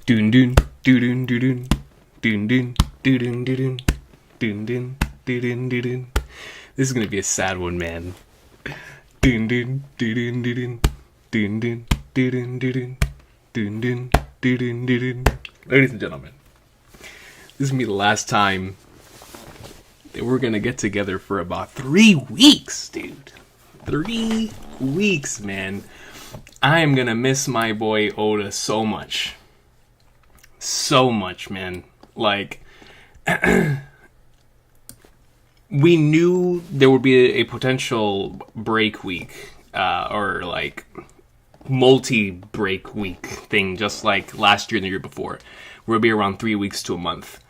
Dun dun dun dun dun dun dun dun dun dun dun dun dun dun. This is gonna be a sad one, man. Dun dun dun dun dun dun dun dun dun dun dun dun dun. Ladies and gentlemen, this is gonna be the last time that we're gonna get together for about 3 weeks, dude. 3 weeks, man. I am gonna miss my boy Oda so much. So much, man. Like, we knew there would be a potential break week, or like multi-break week thing, just like last year and the year before, where it'd be around 3 weeks to a month.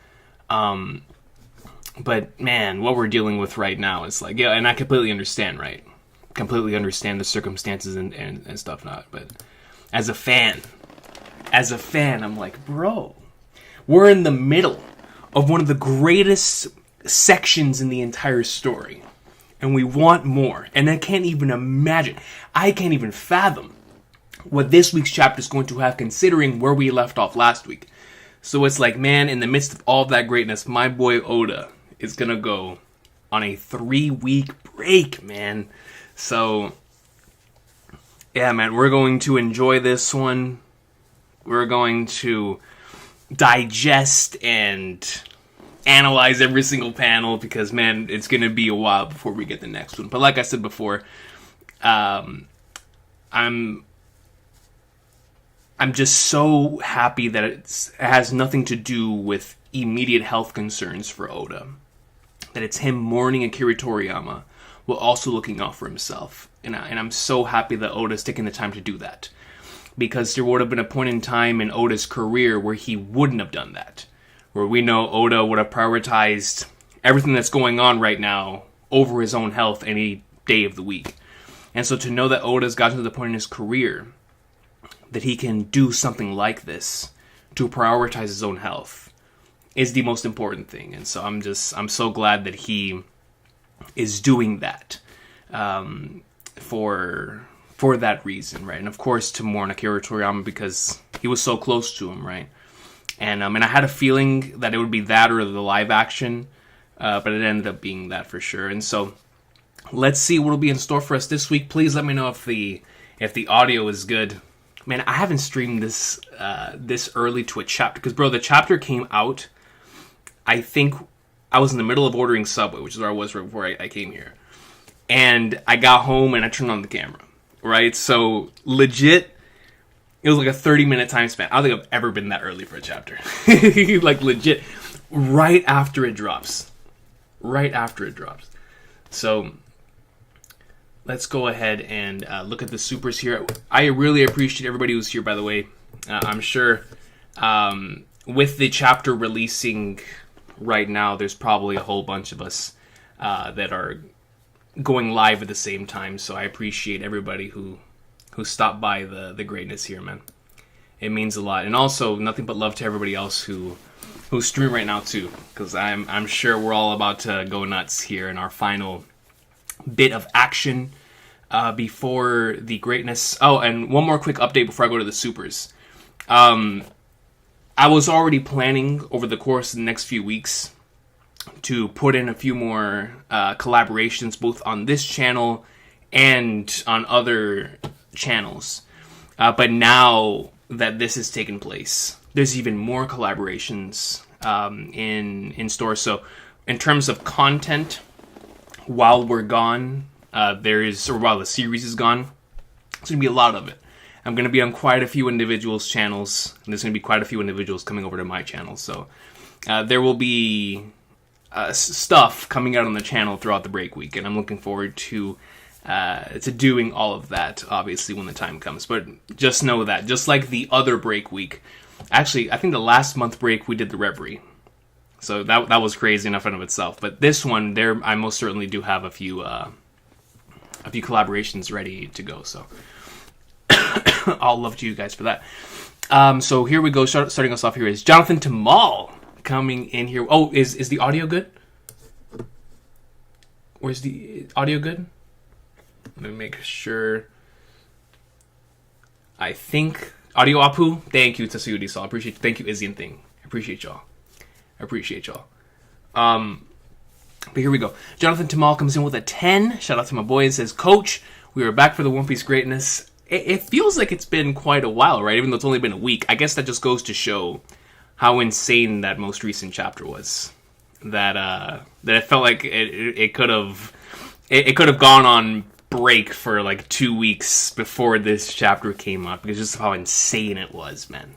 But man, what we're dealing with right now is like, yeah, and I completely understand, right? Completely understand the circumstances and stuff not, but as a fan, I'm like, bro, we're in the middle of one of the greatest sections in the entire story, and we want more, and I can't even imagine, I can't even fathom what this week's chapter is going to have, considering where we left off last week. So it's like, man, in the midst of all of that greatness, my boy Oda is gonna go on a 3-week break, man. So, yeah, man, we're going to enjoy this one. We're going to digest and analyze every single panel because, man, it's going to be a while before we get the next one. But like I said before, I'm just so happy that it has nothing to do with immediate health concerns for Oda. That it's him mourning Akira Toriyama while also looking out for himself. And I'm so happy that Oda's taking the time to do that. Because there would have been a point in time in Oda's career where he wouldn't have done that. Where we know Oda would have prioritized everything that's going on right now over his own health any day of the week. And so to know that Oda's gotten to the point in his career that he can do something like this to prioritize his own health is the most important thing. And so I'm so glad that he is doing that for that reason, right? And of course to mourn Akira Toriyama because he was so close to him, right? And I had a feeling that it would be that or the live action, but it ended up being that for sure. And so let's see what will be in store for us this week. Please let me know if the audio is good. Man, I haven't streamed this early to a chapter because, bro, the chapter came out. I think I was in the middle of ordering Subway, which is where I was right before I came here. And I got home and I turned on the camera, right? So, legit, it was like a 30-minute time span. I don't think I've ever been that early for a chapter. Like, legit, right after it drops. Right after it drops. So, let's go ahead and look at the supers here. I really appreciate everybody who's here, by the way. I'm sure with the chapter releasing right now, there's probably a whole bunch of us that are going live at the same time. So I appreciate everybody who stopped by the greatness here, man. It means a lot. And also, nothing but love to everybody else who stream right now, too. Because I'm sure we're all about to go nuts here in our final bit of action before the greatness. Oh, and one more quick update before I go to the supers. I was already planning over the course of the next few weeks to put in a few more collaborations both on this channel and on other channels. But now that this has taken place, there's even more collaborations in store. So in terms of content, while we're gone, while the series is gone, there's going to be a lot of it. I'm going to be on quite a few individuals' channels, and there's going to be quite a few individuals coming over to my channel. So there will be stuff coming out on the channel throughout the break week, and I'm looking forward to doing all of that, obviously, when the time comes. But just know that, just like the other break week, actually, I think the last month break we did the Reverie. So that was crazy enough in of itself. But this one, I most certainly do have a few collaborations ready to go. So all love to you guys for that. So here we go. Starting us off here is Jonathan Tamal coming in here. Oh, is the audio good? Where's the audio good? Let me make sure. I think Audio Apu, thank you, Tasuyudi Saw. Appreciate you. Thank you, Izzy and Thing. Appreciate y'all. But here we go. Jonathan Tamal comes in with a 10. Shout out to my boy. It says, Coach, we are back for the One Piece greatness. It feels like it's been quite a while, right? Even though it's only been a week. I guess that just goes to show how insane that most recent chapter was. That it felt like it could have gone on break for like 2 weeks before this chapter came up, because just how insane it was, man.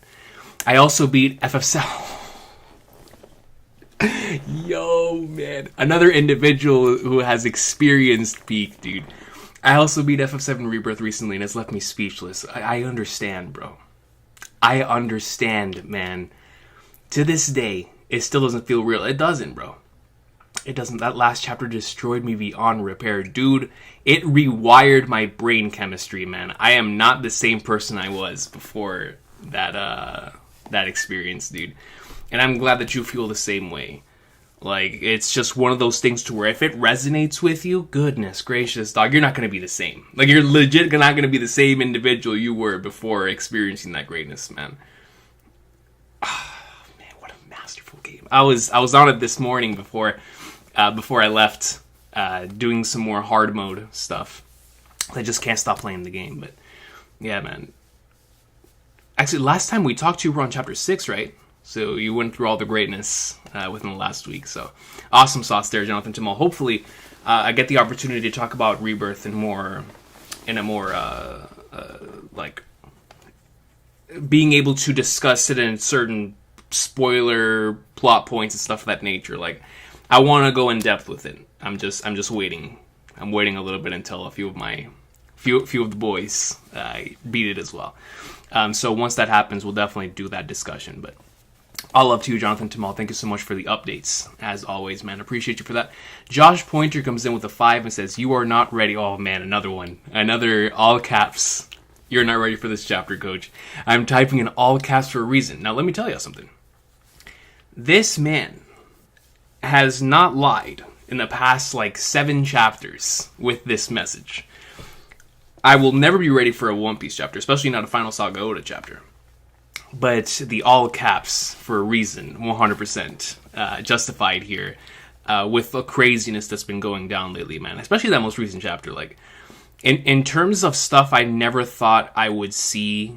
I also beat FF7. Yo, man. Another individual who has experienced peak, dude. I also beat FF7 Rebirth recently, and it's left me speechless. I understand, bro. I understand, man. To this day, it still doesn't feel real. It doesn't, bro. It doesn't. That last chapter destroyed me beyond repair. Dude, it rewired my brain chemistry, man. I am not the same person I was before that experience, dude. And I'm glad that you feel the same way. Like, it's just one of those things to where if it resonates with you, goodness gracious, dog, you're not going to be the same. Like, you're legit not going to be the same individual you were before experiencing that greatness, man. Oh, man, what a masterful game. I was on it this morning before I left, doing some more hard mode stuff. I just can't stop playing the game, but yeah, man. Actually, last time we talked to you, we were on chapter 6, right? So you went through all the greatness within the last week. So awesome sauce there, Jonathan Timol. Hopefully, I get the opportunity to talk about Rebirth in a more like being able to discuss it in certain spoiler plot points and stuff of that nature. Like, I want to go in depth with it. I'm just waiting. I'm waiting a little bit until a few of the boys beat it as well. So once that happens, we'll definitely do that discussion. But all love to you, Jonathan Tamal. Thank you so much for the updates. As always, man. Appreciate you for that. Josh Pointer comes in with a 5 and says, you are not ready. Oh, man, another one. Another all caps. You're not ready for this chapter, Coach. I'm typing in all caps for a reason. Now, let me tell you something. This man has not lied in the past, 7 chapters with this message. I will never be ready for a One Piece chapter, especially not a Final Saga Oda chapter. But the all caps for a reason, 100% justified here, with the craziness that's been going down lately, man. Especially that most recent chapter. Like, in terms of stuff I never thought I would see,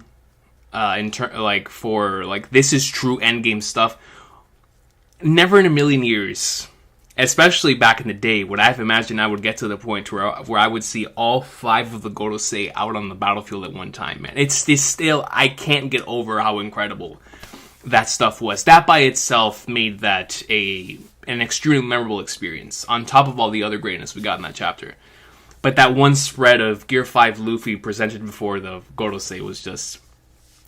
for this is true endgame stuff. Never in a million years. Especially back in the day, would I have imagined I would get to the point where I would see all 5 of the Gorosei out on the battlefield at one time, man. It's still, I can't get over how incredible that stuff was. That by itself made that an extremely memorable experience, on top of all the other greatness we got in that chapter. But that one spread of Gear 5 Luffy presented before the Gorosei was just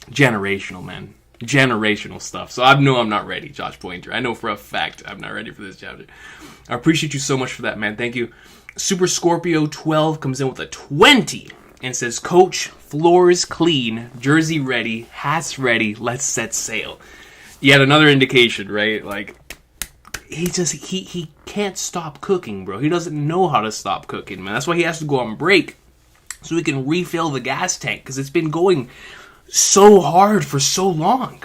generational, man. Generational stuff. So I know I'm not ready, Josh Pointer. I know for a fact I'm not ready for this chapter. I appreciate you so much for that, man. Thank you. Super Scorpio 12 comes in with a 20 and says, Coach, floors clean, jersey ready, hats ready, let's set sail. Yet another indication, right? Like, he can't stop cooking, bro. He doesn't know how to stop cooking, man. That's why he has to go on break so he can refill the gas tank, because it's been going so hard for so long.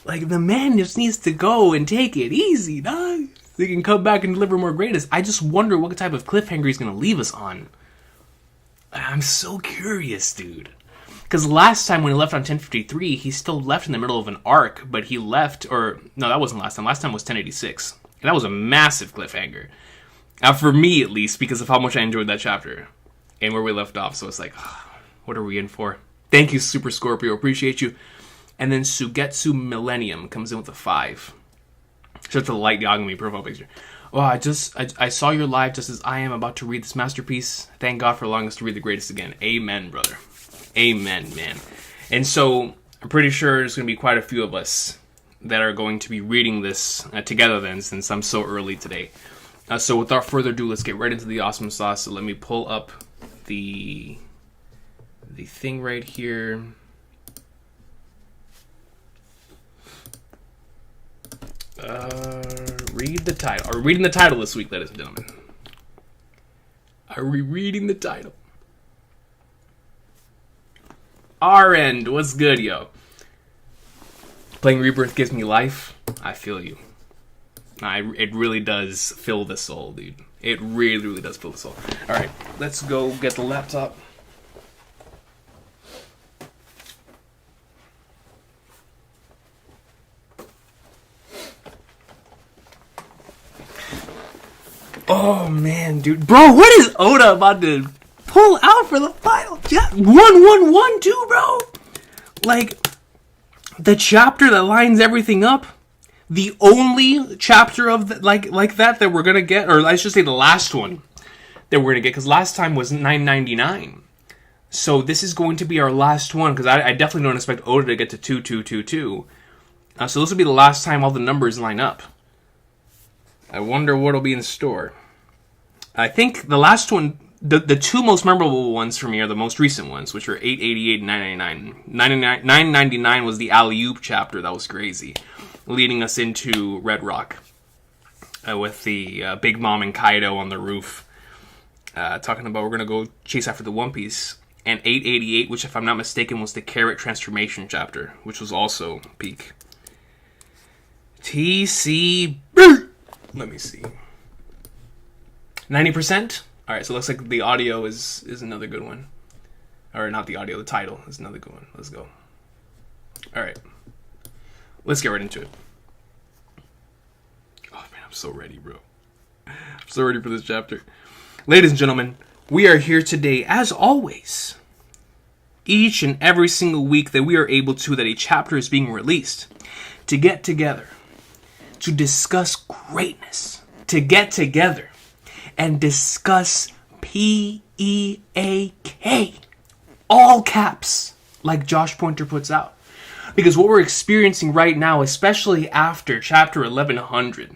Like, the man just needs to go and take it easy, dog. So he can come back and deliver more greatness. I just wonder what type of cliffhanger he's going to leave us on. I'm so curious, dude. Because last time when he left on 1053, he still left in the middle of an arc, but he left, or, no, that wasn't last time. Last time was 1086. And that was a massive cliffhanger. For me, at least, because of how much I enjoyed that chapter. And where we left off, so it's like, what are we in for? Thank you, Super Scorpio. Appreciate you. And then Sugetsu Millennium comes in with a 5. Just to light Yagami profile picture. Oh, I saw your live just as I am about to read this masterpiece. Thank God for allowing us to read the greatest again. Amen, brother. Amen, man. And so, I'm pretty sure there's going to be quite a few of us that are going to be reading this together then, since I'm so early today. So without further ado, let's get right into the awesome sauce. So let me pull up the thing right here. Read the title. Are we reading the title this week, ladies and gentlemen? Are we reading the title? Our end. What's good, yo? Playing Rebirth gives me life. I feel you. It really does fill the soul, dude. It really, really does fill the soul. Alright, let's go get the laptop. Oh, man, dude. Bro, what is Oda about to pull out for the final? 1-1-1-2, bro. Like, the chapter that lines everything up. The only chapter of like that we're gonna get, or I should say the last one that we're gonna get, because last time was 999. So this is going to be our last one, because I definitely don't expect Oda to get to 2222. So this will be the last time all the numbers line up. I wonder what'll be in store. I think the last one, the two most memorable ones for me are the most recent ones, which are 888 and 999. 999 was the alley-oop chapter. That was crazy. Leading us into Red Rock. With the Big Mom and Kaido on the roof. Talking about we're going to go chase after the One Piece. And 888, which if I'm not mistaken was the Carrot Transformation chapter. Which was also peak. TC... Let me see. 90%? Alright, so it looks like the audio is another good one. Or not the audio, the title is another good one. Let's go. Alright. Let's get right into it. Oh man, I'm so ready, bro. I'm so ready for this chapter. Ladies and gentlemen, we are here today, as always. Each and every single week that we are able to, that a chapter is being released. To get together. To discuss greatness. To get together. And discuss P-E-A-K. All caps. Like Josh Pointer puts out. Because what we're experiencing right now, especially after chapter 1100,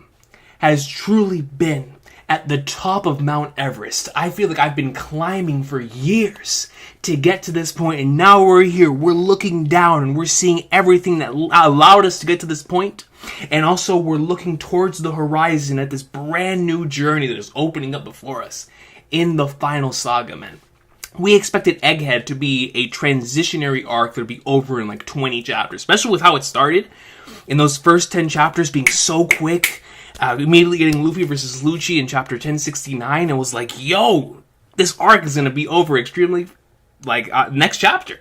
has truly been at the top of Mount Everest. I feel like I've been climbing for years to get to this point, and now we're here. We're looking down, and we're seeing everything that allowed us to get to this point. And also, we're looking towards the horizon at this brand new journey that is opening up before us in the final saga, man. We expected Egghead to be a transitionary arc that would be over in like 20 chapters, especially with how it started. In those first 10 chapters being so quick, immediately getting Luffy versus Lucci in chapter 1069, it was like, yo, this arc is going to be over extremely, next chapter.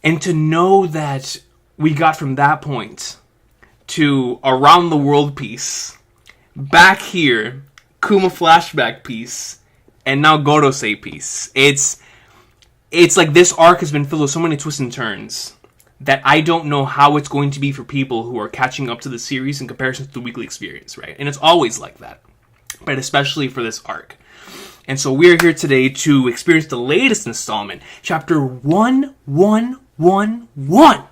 And to know that we got from that point to Around the World piece, back here, Kuma flashback piece, and now Gorosei piece. It's like this arc has been filled with so many twists and turns that I don't know how it's going to be for people who are catching up to the series in comparison to the weekly experience, right? And it's always like that, but especially for this arc. And so we're here today to experience the latest installment, chapter 1111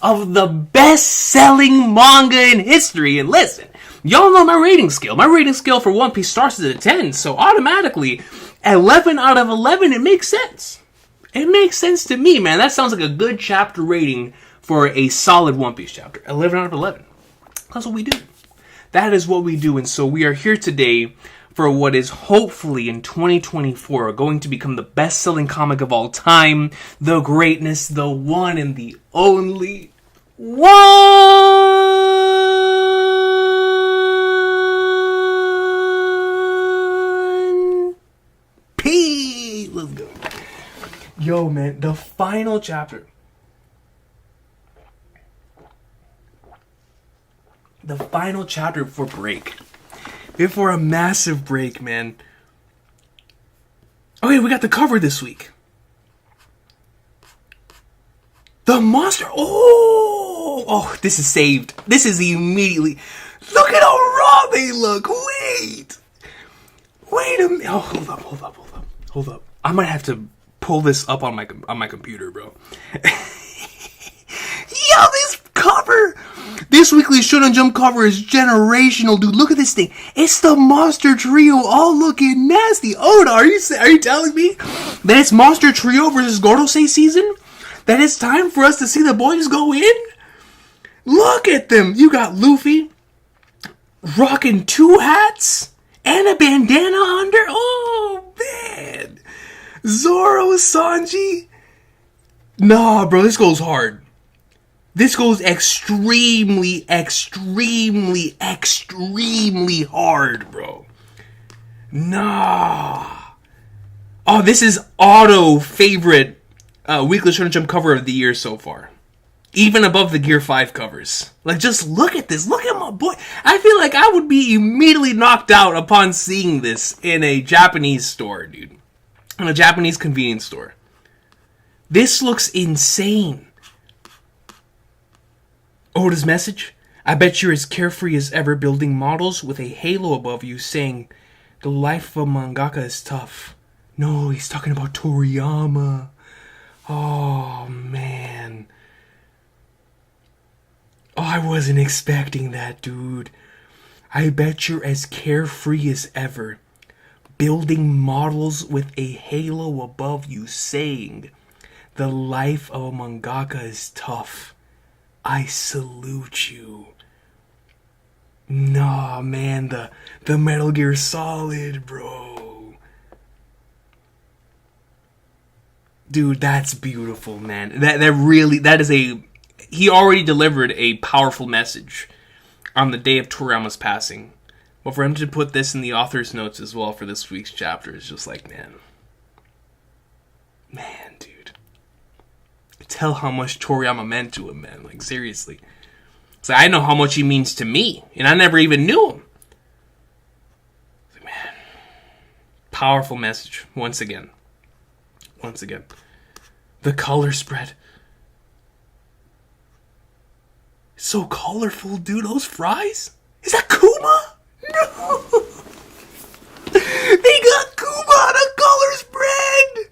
of the best-selling manga in history. And listen, y'all know my rating scale. My rating scale for One Piece starts at a 10, so automatically, 11 out of 11, it makes sense. It makes sense to me, man. That sounds like a good chapter rating for a solid One Piece chapter. 11 out of 11. That's what we do. That is what we do, and so we are here today for what is hopefully in 2024 going to become the best-selling comic of all time, the greatness, the one and the only One Piece. Let's go. Yo, man, the final chapter. The final chapter before break. Before a massive break, man. Oh, yeah, we got the cover this week. The monster. Oh, this is saved. This is immediately. Look at how raw they look. Wait a minute. Oh, hold up. I might have to pull this up on my computer, bro. Yo, this cover. This weekly Shonen Jump cover is generational, dude. Look at this thing. It's the Monster Trio all looking nasty. Oda, are you telling me that it's Monster Trio versus Gorosei season? That it's time for us to see the boys go in? Look at them. You got Luffy rocking 2 hats and a bandana under. Oh, man. Zoro, Sanji. Nah, bro, this goes hard. This goes extremely, extremely, extremely hard, bro. Nah. Oh, this is auto favorite Weekly Shonen Jump cover of the year so far. Even above the Gear 5 covers. Like, just look at this. Look at my boy. I feel like I would be immediately knocked out upon seeing this in a Japanese store, dude. In a Japanese convenience store. This looks insane. Oda's message? I bet you're as carefree as ever building models with a halo above you saying, the life of a mangaka is tough. No, he's talking about Toriyama. Oh, man. Oh, I wasn't expecting that, dude. I bet you're as carefree as ever. Building models with a halo above you saying, the life of a mangaka is tough. I salute you. Nah, man, the Metal Gear Solid, bro. Dude, that's beautiful, man. That is a... He already delivered a powerful message on the day of Toriyama's passing. But for him to put this in the author's notes as well for this week's chapter is just like, man. Man, dude. Tell how much Toriyama meant to him, man. Like, seriously. So I know how much he means to me, and I never even knew him. Like, man. Powerful message, once again. Once again. The color spread. So colorful, dude. Those fries? Is that Kuma? No! They got Kuma on a color spread!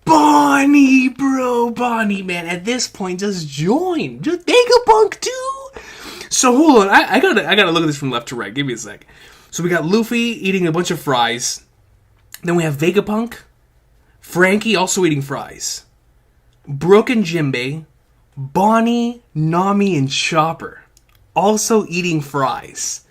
Bonnie, bro. Bonnie, man. At this point, just join. Just Vegapunk, too. So, hold on. I gotta look at this from left to right. Give me a sec. So, we got Luffy eating a bunch of fries. Then we have Vegapunk. Frankie also eating fries. Brooke and Jimbe. Bonnie, Nami, and Chopper also eating fries.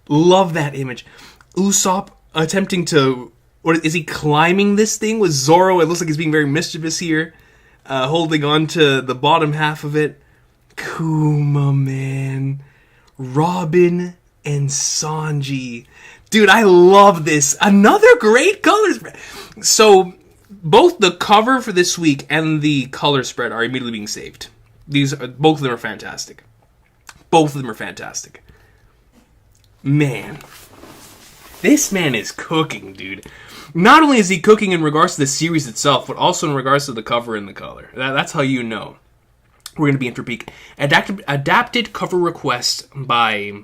Love that image. Usopp attempting to... Or is he climbing this thing with Zoro? It looks like he's being very mischievous here. Holding on to the bottom half of it. Kuma, man. Robin and Sanji. Dude, I love this. Another great color spread. So, both the cover for this week and the color spread are immediately being saved. Both of them are fantastic. Both of them are fantastic. Man. This man is cooking, dude. Not only is he cooking in regards to the series itself, but also in regards to the cover and the color. That's how you know we're going to be in for peak. Adapted cover request by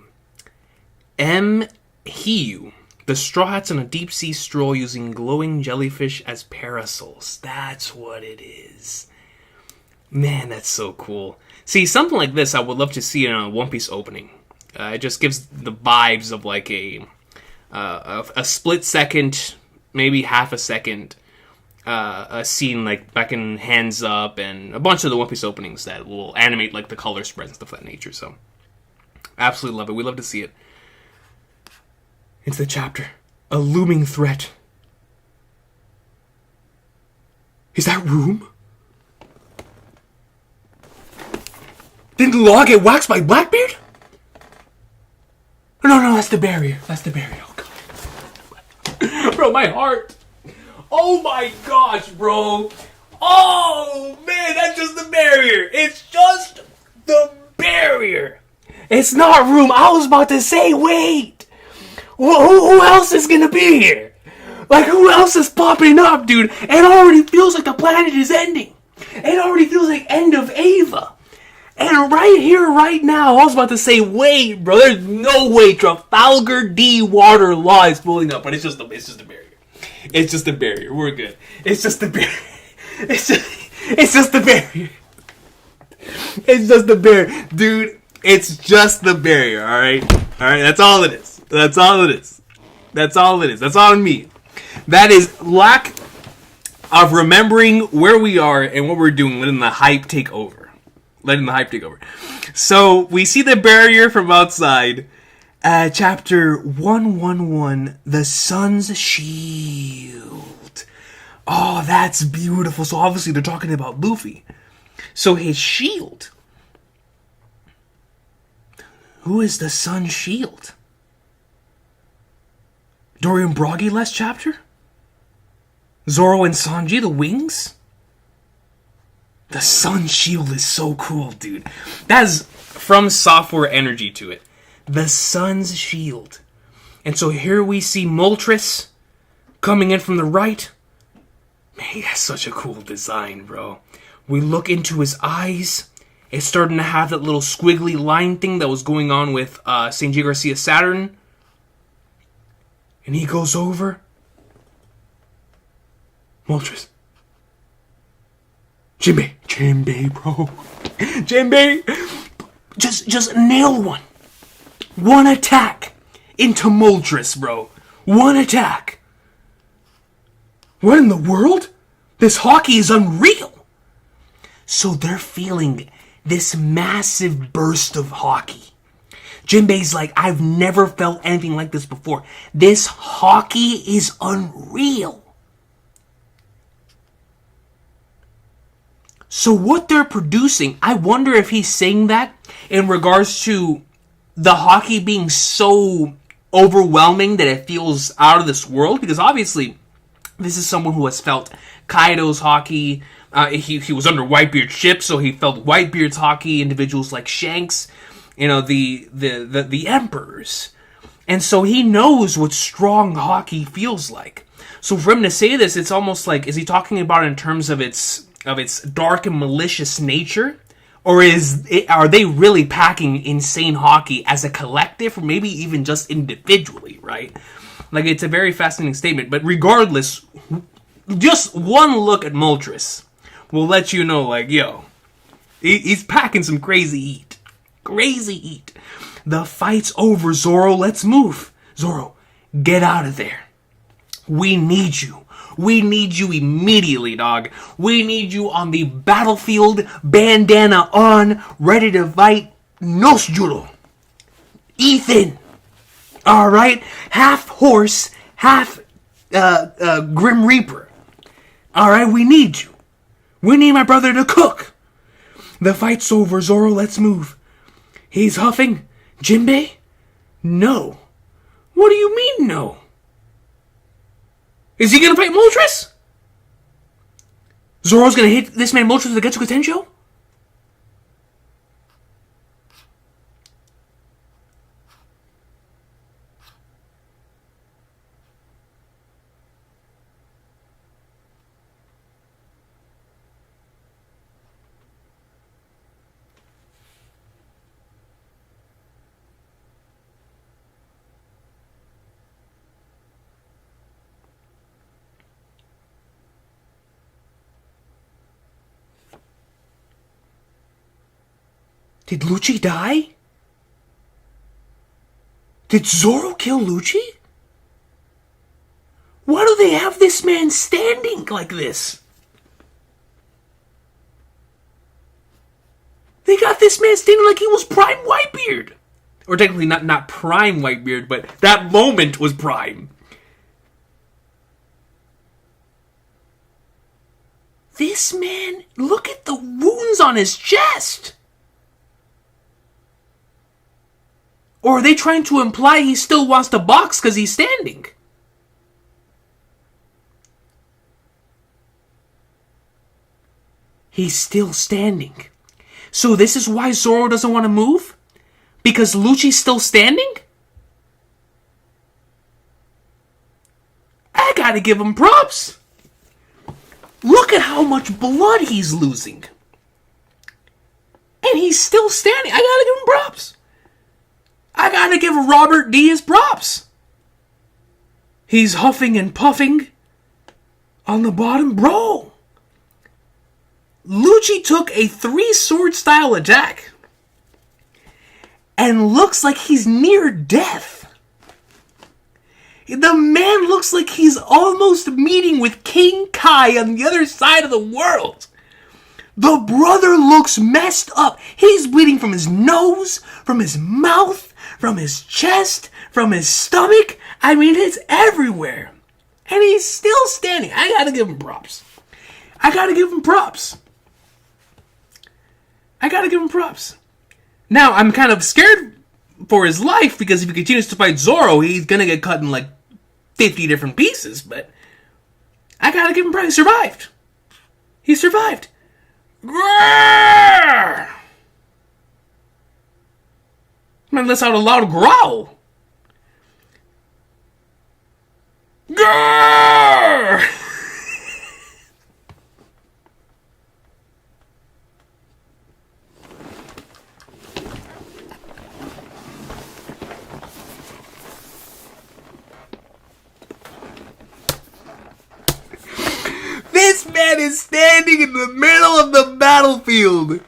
M. Hiyu. The Straw Hats on a deep sea stroll using glowing jellyfish as parasols. That's what it is. Man, that's so cool. See, something like this I would love to see in a One Piece opening. It just gives the vibes of like a split second, maybe half a second, a scene like back in Hands Up and a bunch of the One Piece openings that will animate like the color spreads and stuff of that nature. So, absolutely love it. We love to see it. It's the chapter. A looming threat. Is that room? Didn't the law get waxed by Blackbeard? No, that's the barrier. That's the barrier. Oh, God. Bro, my heart. Oh, my gosh, bro. Oh, man, that's just the barrier. It's just the barrier. It's not room. I was about to say, wait. Who else is going to be here? Like, who else is popping up, dude? It already feels like the planet is ending. It already feels like end of Ava. And right here, right now, I was about to say, wait, bro, there's no way Trafalgar D water law is pulling up, but it's just a barrier. It's just a barrier. We're good. It's just a barrier. It's just the barrier. It's just the barrier. Dude, it's just the barrier, alright? Alright, that's all it is. That's all it is. That's all it is. That's on me. That is lack of remembering where we are and what we're doing, letting the hype take over. So, we see the barrier from outside. Chapter 111, The Sun's Shield. Oh, that's beautiful. So obviously they're talking about Luffy. So his shield. Who is the sun's shield? Dorian Broggy last chapter? Zoro and Sanji, the wings? The sun shield is so cool, dude. That is from software energy to it. The sun's shield. And so here we see Moltres coming in from the right. Man, he has such a cool design, bro. We look into his eyes. It's starting to have that little squiggly line thing that was going on with St. J. Garcia Saturn. And he goes over. Moltres. Jimbe, bro. Jimbe. Just nail one. One attack into Moltres, bro. One attack. What in the world? This hockey is unreal. So they're feeling this massive burst of hockey. Jimbe's like, I've never felt anything like this before. This hockey is unreal. So what they're producing, I wonder if he's saying that in regards to the hockey being so overwhelming that it feels out of this world. Because obviously, this is someone who has felt Kaido's hockey. He was under Whitebeard's ship, so he felt Whitebeard's hockey. Individuals like Shanks, the Emperors. And so he knows what strong hockey feels like. So for him to say this, it's almost like, is he talking about it in terms of its dark and malicious nature? Or are they really packing insane hockey as a collective, or maybe even just individually, right? Like, it's a very fascinating statement. But regardless, just one look at Moltres will let you know, like, yo, he's packing some crazy heat. Crazy heat. The fight's over, Zoro. Let's move. Zoro, get out of there. We need you. We need you immediately, dog. We need you on the battlefield, bandana on, ready to fight Nosjuro. Ethan. Alright? Half horse, half Grim Reaper. Alright, we need you. We need my brother to cook. The fight's over, Zoro. Let's move. He's huffing. Jimbe? No. What do you mean, no? Is he gonna fight Moltres? Zoro's gonna hit this man Moltres with a Getsuga Tensho? Did Lucci die? Did Zoro kill Lucci? Why do they have this man standing like this? They got this man standing like he was Prime Whitebeard. Or technically not Prime Whitebeard, but that moment was Prime. This man, look at the wounds on his chest. Or are they trying to imply he still wants to box because he's standing? He's still standing. So this is why Zoro doesn't want to move? Because Lucci's still standing? I gotta give him props. Look at how much blood he's losing. And he's still standing. I gotta give him props. I gotta give Robert D his props. He's huffing and puffing on the bottom. Bro, Lucci took a 3-sword style attack and looks like he's near death. The man looks like he's almost meeting with King Kai on the other side of the world. The brother looks messed up. He's bleeding from his nose, from his mouth, from his chest, from his stomach. I mean, it's everywhere. And he's still standing. I gotta give him props. Now, I'm kind of scared for his life, because if he continues to fight Zoro, he's gonna get cut in like 50 different pieces, but I gotta give him props. He survived. Grrr! Man, let's out a loud growl. Grrr! This man is standing in the middle of the battlefield,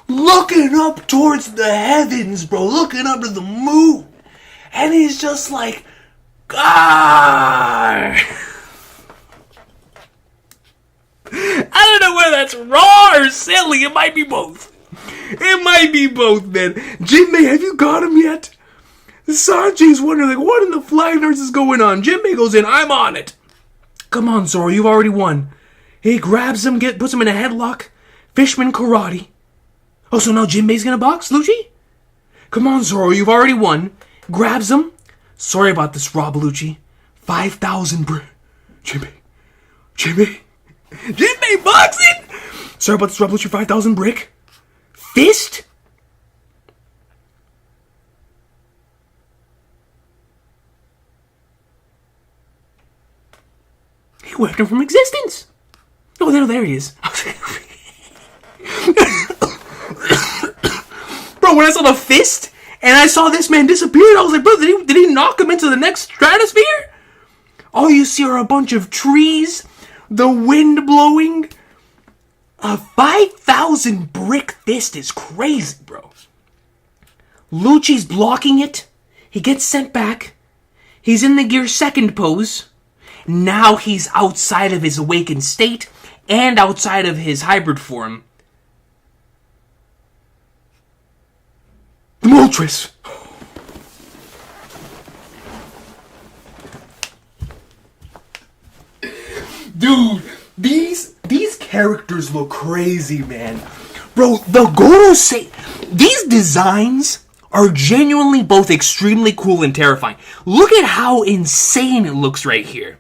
looking up towards the heavens, bro, looking up to the moon. And he's just like, ah! I don't know whether that's raw or silly. It might be both. Man. Jimbe, have you got him yet? Sanji's wondering, like, what in the flying earth is going on? Jimbe goes in, I'm on it. Come on, Zoro, you've already won. He grabs him, puts him in a headlock. Fishman karate. Oh, so now Jinbei's gonna box Lucci? Come on, Zoro, you've already won. Grabs him. Sorry about this, Rob Lucci. 5,000 Jinbei boxing? Sorry about this, Rob Lucci. 5,000 brick. Fist? He wiped him from existence. Oh, there he is. Bro, when I saw the fist and I saw this man disappear, I was like, bro, did he knock him into the next stratosphere? All you see are a bunch of trees, the wind blowing. A 5,000 brick fist is crazy, bro. Lucci's blocking it. He gets sent back. He's in the gear second pose. Now he's outside of his awakened state and outside of his hybrid form. The Moltres! Dude, these characters look crazy, man. Bro, the Gorosei, these designs are genuinely both extremely cool and terrifying. Look at how insane it looks right here.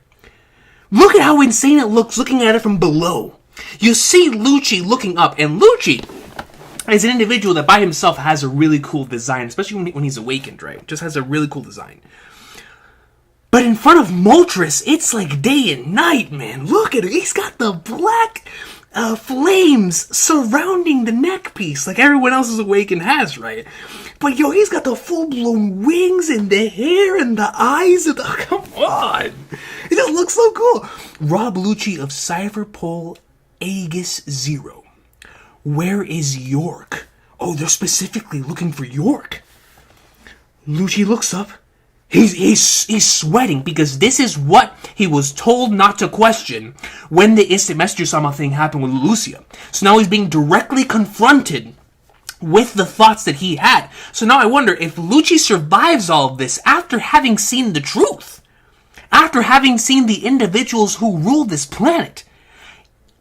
Look at how insane it looks looking at it from below. You see Lucci looking up, and Lucci is an individual that by himself has a really cool design, especially when he's awakened, right? Just has a really cool design. But in front of Moltres, it's like day and night, man. Look at it. He's got the black flames surrounding the neck piece, like everyone else's awakened has, right? But yo, he's got the full-blown wings and the hair and the eyes and the... Come on! It just looks so cool. Rob Lucci of Cypherpole Aegis Zero. Where is York? Oh, they're specifically looking for York. Lucci looks up. He's sweating because this is what he was told not to question when the instant messenger sama thing happened with Lucia. So now he's being directly confronted with the thoughts that he had. So now I wonder if Lucci survives all of this after having seen the truth. After having seen the individuals who rule this planet.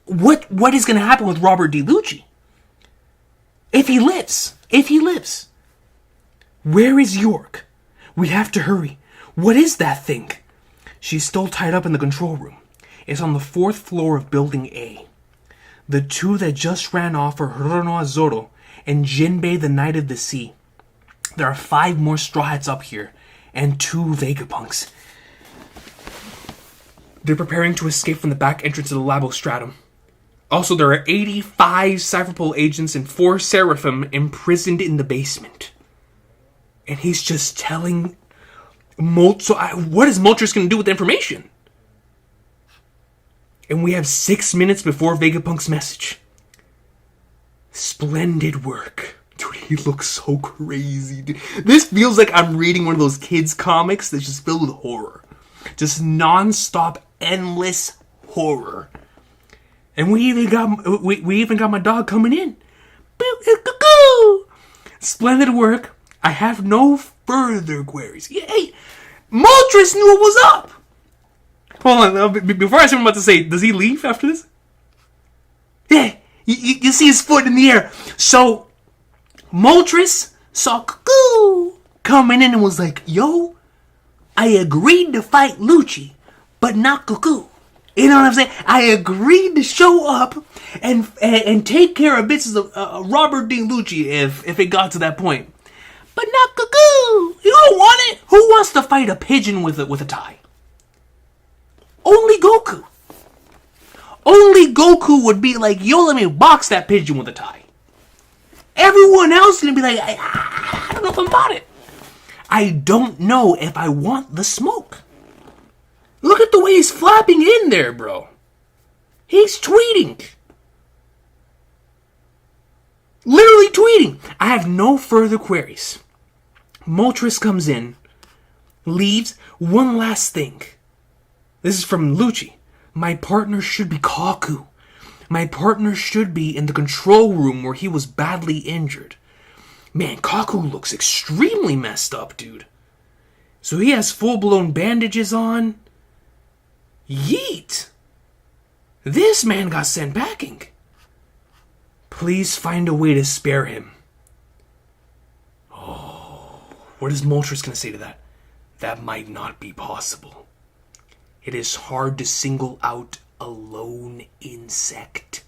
What is going to happen with Robert D. Lucci? If he lives. Where is York? We have to hurry. What is that thing? She's still tied up in the control room. It's on the 4th floor of Building A. The two that just ran off are Hironoa Zoro and Jinbei the Knight of the Sea. There are 5 more Straw Hats up here, and 2 Vegapunks. They're preparing to escape from the back entrance of the Labostratum. Also, there are 85 Cypherpole agents and 4 Seraphim imprisoned in the basement. And he's just telling what is Moltres going to do with the information? And we have 6 minutes before Vegapunk's message. Splendid work. Dude, he looks so crazy. Dude. This feels like I'm reading one of those kids' comics that's just filled with horror. Just non-stop, endless horror. And we even got my dog coming in. Splendid work. I have no further queries. Hey, Moltres knew what was up. Hold on. Before I say what I'm about to say, does he leave after this? Yeah. You see his foot in the air. So, Moltres saw Cuckoo coming in and was like, yo, I agreed to fight Lucci, but not Cuckoo. You know what I'm saying? I agreed to show up and take care of bits of Robert D. Lucci if it got to that point. But not Cuckoo. You don't want it. Who wants to fight a pigeon with a tie? Only Goku. Only Goku would be like, yo, let me box that pigeon with a tie. Everyone else is going to be like, I don't know if I'm about it. I don't know if I want the smoke. Look at the way he's flapping in there, bro. He's tweeting. Literally tweeting. I have no further queries. Moltres comes in, leaves. One last thing. This is from Lucci. My partner should be Kaku. My partner should be in the control room where he was badly injured. Man, Kaku looks extremely messed up, dude. So he has full-blown bandages on. Yeet! This man got sent packing. Please find a way to spare him. Oh, what is Moltres going to say to that? That might not be possible. It is hard to single out a lone insect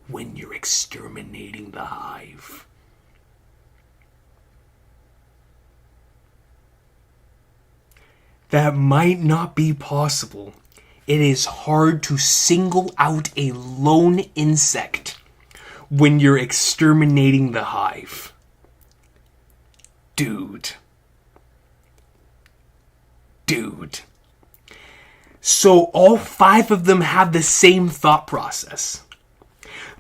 when you're exterminating the hive. That might not be possible. It is hard to single out a lone insect when you're exterminating the hive. Dude. So all 5 of them have the same thought process.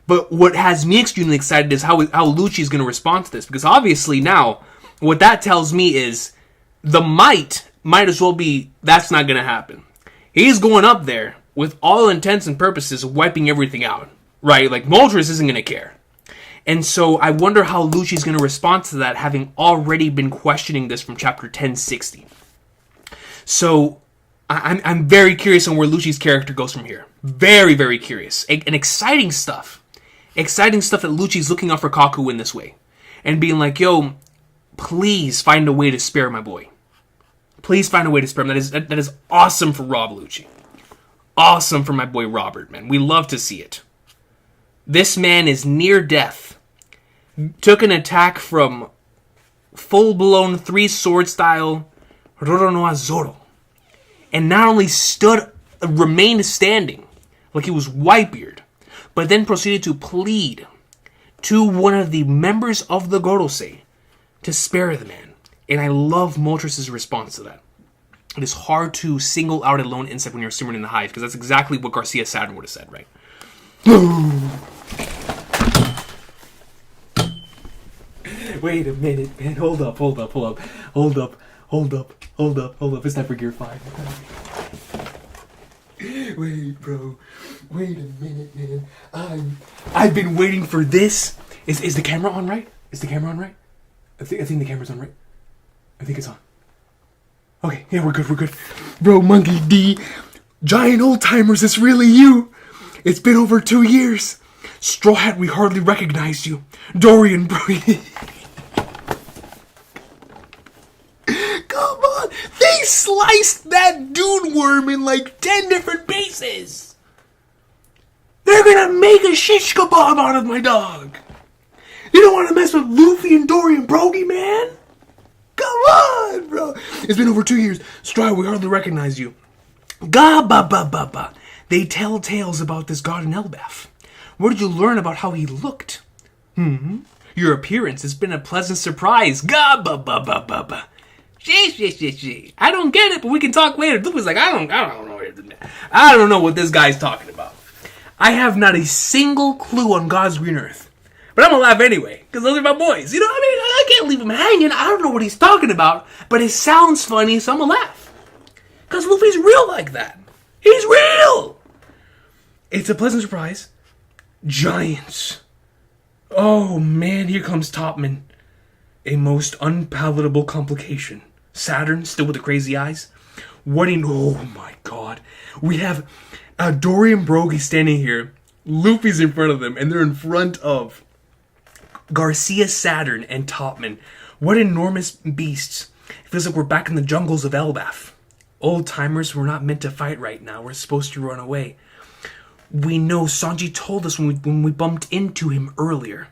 But what has me extremely excited is how Lucci is going to respond to this. Because obviously now, what that tells me is the might as well be, that's not going to happen. He's going up there with all intents and purposes wiping everything out. Right? Like, Moltres isn't going to care. And so I wonder how Lucci's going to respond to that, having already been questioning this from chapter 1060. So I'm very curious on where Lucci's character goes from here. Very, very curious. And exciting stuff. Exciting stuff that Lucci's looking out for Kaku in this way. And being like, yo, please find a way to spare my boy. Please find a way to spare him. That is awesome for Rob Lucci. Awesome for my boy Robert, man. We love to see it. This man is near death. Took an attack from full-blown 3-sword style Roronoa Zoro. And not only remained standing, like he was Whitebeard, but then proceeded to plead to one of the members of the Gorosei to spare the man. And I love Moltres' response to that. It is hard to single out a lone insect when you're simmering in the hive, because that's exactly what Garcia Saturn would have said, right? Wait a minute, man. Hold up. It's time for Gear 5. Wait, bro. Wait a minute, man. I've been waiting for this. Is the camera on right? I think the camera's on right. I think it's on. Okay, yeah, we're good. Bro, Monkey D, Giant Old Timers, it's really you. It's been over 2 years. Straw Hat, we hardly recognized you. Dorian, bro. Come on. They sliced that Dune Worm in like 10 different pieces. They're gonna make a shish kebab out of my dog. You don't want to mess with Luffy and Dorian Brogy, man? Come on, bro. It's been over 2 years. Straw Hat, we hardly recognize you. Ga-ba-ba-ba-ba. They tell tales about this god in Elbaf. Where did you learn about how he looked? Your appearance has been a pleasant surprise. Ga-ba-ba-ba-ba-ba. She. I don't get it, but we can talk later. Luffy's like, I don't know what this guy's talking about. I have not a single clue on God's green earth. But I'm gonna laugh anyway, because those are my boys. You know what I mean? I can't leave him hanging. I don't know what he's talking about, but it sounds funny, so I'm gonna laugh. Because Luffy's real like that. He's real! It's a pleasant surprise. Giants. Oh man, here comes Topman. A most unpalatable complication. Saturn, still with the crazy eyes. Oh my god. We have Dory and Brogy standing here. Luffy's in front of them, and they're in front of Garcia, Saturn, and Topman. What enormous beasts. It feels like we're back in the jungles of Elbaf. Old timers, we're not meant to fight right now. We're supposed to run away. We know Sanji told us when we bumped into him earlier.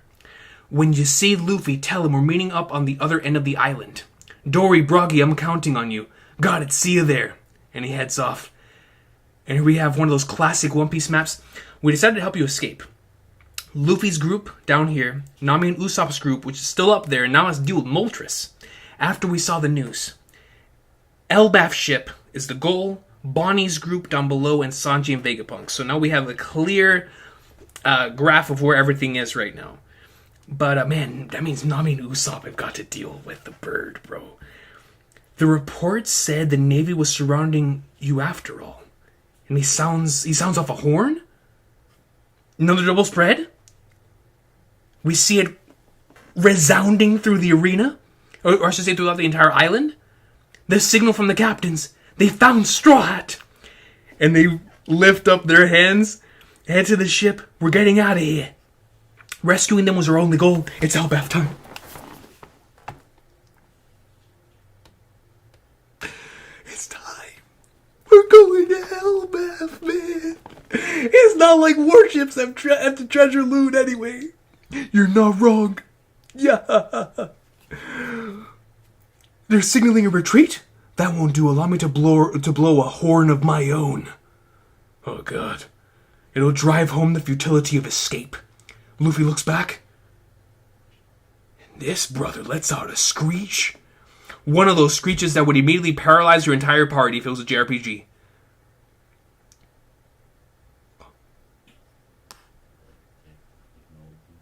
When you see Luffy, tell him we're meeting up on the other end of the island. Dory, Brogy, I'm counting on you. Got it, see you there. And he heads off. And here we have one of those classic One Piece maps. We decided to help you escape. Luffy's group down here, Nami and Usopp's group, which is still up there, and now has to deal with Moltres. After we saw the news. Elbaf ship is the goal, Bonnie's group down below, and Sanji and Vegapunk. So now we have a clear graph of where everything is right now. But man, that means Nami and Usopp have got to deal with the bird, bro. The report said the Navy was surrounding you after all. And he sounds off a horn? Another double spread? We see it resounding through the arena? Or I should say throughout the entire island? The signal from the captains. They found Straw Hat. And they lift up their hands, head to the ship. We're getting out of here. Rescuing them was our only goal. It's Elbaf time. It's time. We're going to Elbaf, man. It's not like warships have to treasure loot anyway. You're not wrong. Yeah. They're signaling a retreat? That won't do. Allow me to blow a horn of my own. Oh, God. It'll drive home the futility of escape. Luffy looks back. This brother lets out a screech. One of those screeches that would immediately paralyze your entire party if it was a JRPG.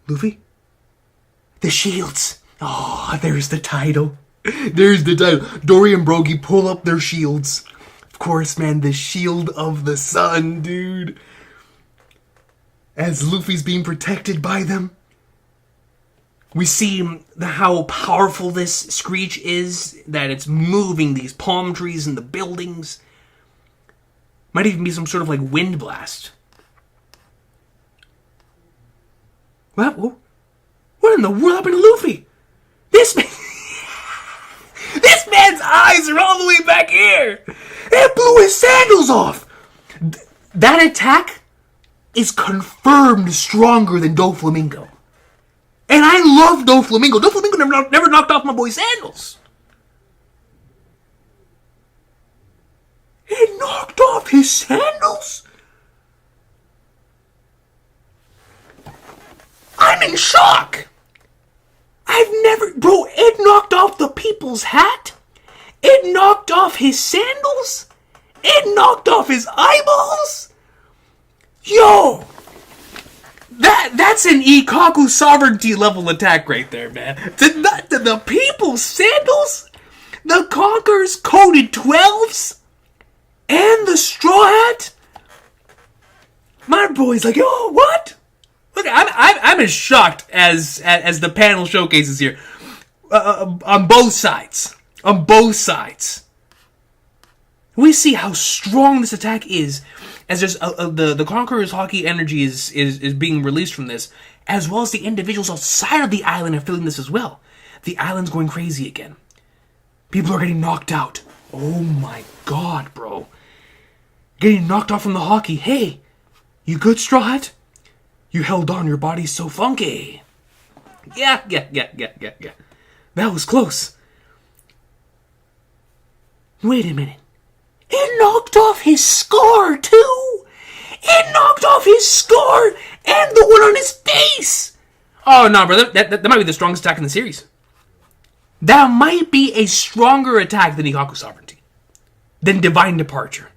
Luffy? The shields. Oh, there's the title. There's the title. Dory and Brogy pull up their shields. Of course, man, the shield of the sun, dude. As Luffy's being protected by them. We see how powerful this screech is, that it's moving these palm trees and the buildings. Might even be some sort of like wind blast. What in the world happened to Luffy? This man's eyes are all the way back here. It blew his sandals off. That attack is confirmed stronger than Doflamingo. And I love Doflamingo. Doflamingo never knocked off my boy's sandals. It knocked off his sandals? I'm in shock. Bro, it knocked off the people's hat. It knocked off his sandals. It knocked off his eyeballs. Yo. That's an Ikkaku sovereignty level attack right there, man. The people's sandals, the Conqueror's coded 12s, and the Straw Hat. My boy's like, yo, what? Look, I'm as shocked as the panel showcases here. On both sides. On both sides. We see how strong this attack is, as there's the Conqueror's hockey energy is being released from this, as well as the individuals outside of the island are feeling this as well. The island's going crazy again. People are getting knocked out. Oh my god, bro. Getting knocked off from the hockey. Hey, you good, Straw Hat? You held on, your body's so funky. Yeah. That was close. Wait a minute. It knocked off his scar, too! It knocked off his scar and the one on his face! Oh, no, brother. That might be the strongest attack in the series. That might be a stronger attack than Ikkaku Sovereignty. Than Divine Departure.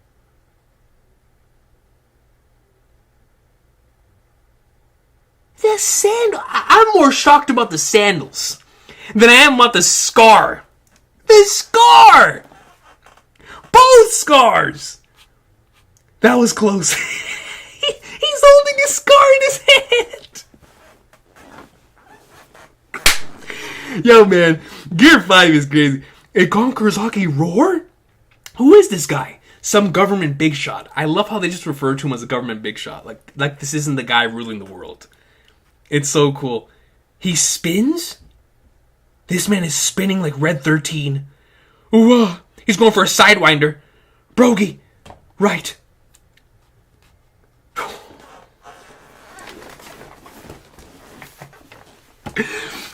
The sandal. I'm more shocked about the sandals than I am about the scar. The scar! Both scars! That was close. He's holding a scar in his hand. Yo, man. Gear 5 is crazy. A Conqueror's Hockey Roar? Who is this guy? some government big shot. I love how they just refer to him as a government big shot. Like this isn't the guy ruling the world. It's so cool. He spins. This man is spinning like Red 13. Ooh, he's going for a sidewinder. Brogy, right.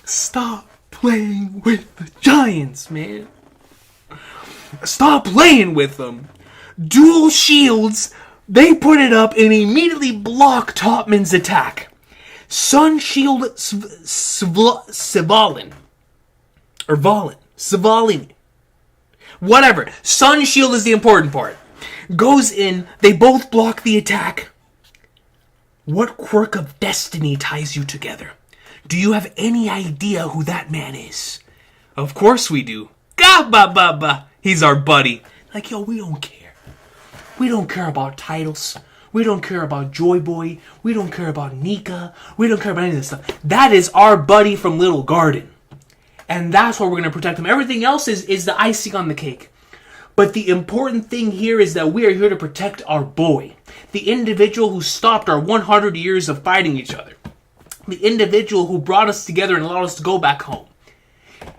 Stop playing with the Giants, man. Stop playing with them. Dual shields. They put it up and immediately block Topman's attack. Sun Shield Svalin. Or Valin. Svalin. Whatever. Sun Shield is the important part. Goes in. They both block the attack. What quirk of destiny ties you together? Do you have any idea who that man is? Of course we do. Ga-ba-ba-ba. He's our buddy. Like, yo, we don't care. We don't care about titles. We don't care about Joy Boy. We don't care about Nika. We don't care about any of this stuff. That is our buddy from Little Garden. And that's why we're going to protect him. Everything else is the icing on the cake. But the important thing here is that we are here to protect our boy. The individual who stopped our 100 years of fighting each other. The individual who brought us together and allowed us to go back home.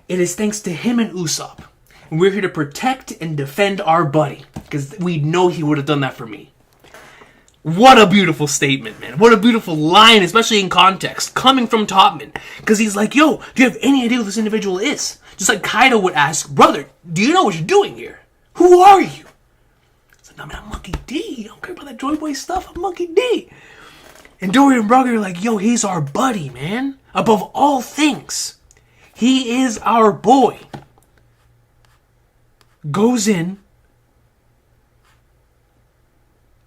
It is thanks to him and Usopp. And we're here to protect and defend our buddy. Because we know he would have done that for me. What a beautiful statement, man. What a beautiful line, especially in context. Coming from Topman. Because he's like, yo, do you have any idea who this individual is? Just like Kaido would ask, brother, do you know what you're doing here? Who are you? It's like, I'm Monkey D. I don't care about that Joy Boy stuff. I'm Monkey D. And Dory and Brogger are like, yo, he's our buddy, man. Above all things. He is our boy. Goes in.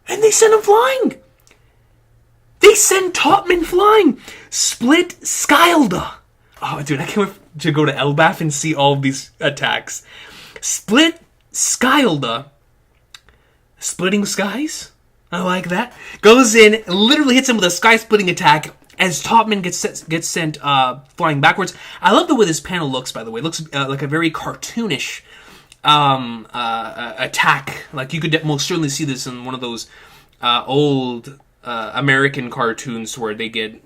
And they send him flying. They send Topman flying. Split Skylda. Oh, dude, I can't wait to go to Elbaf and see all of these attacks. Split Skylda. Splitting skies? I like that. Goes in, literally hits him with a sky-splitting attack as Topman gets sent flying backwards. I love the way this panel looks, by the way. It looks like a very cartoonish attack. Like, you could most certainly see this in one of those old American cartoons where they get,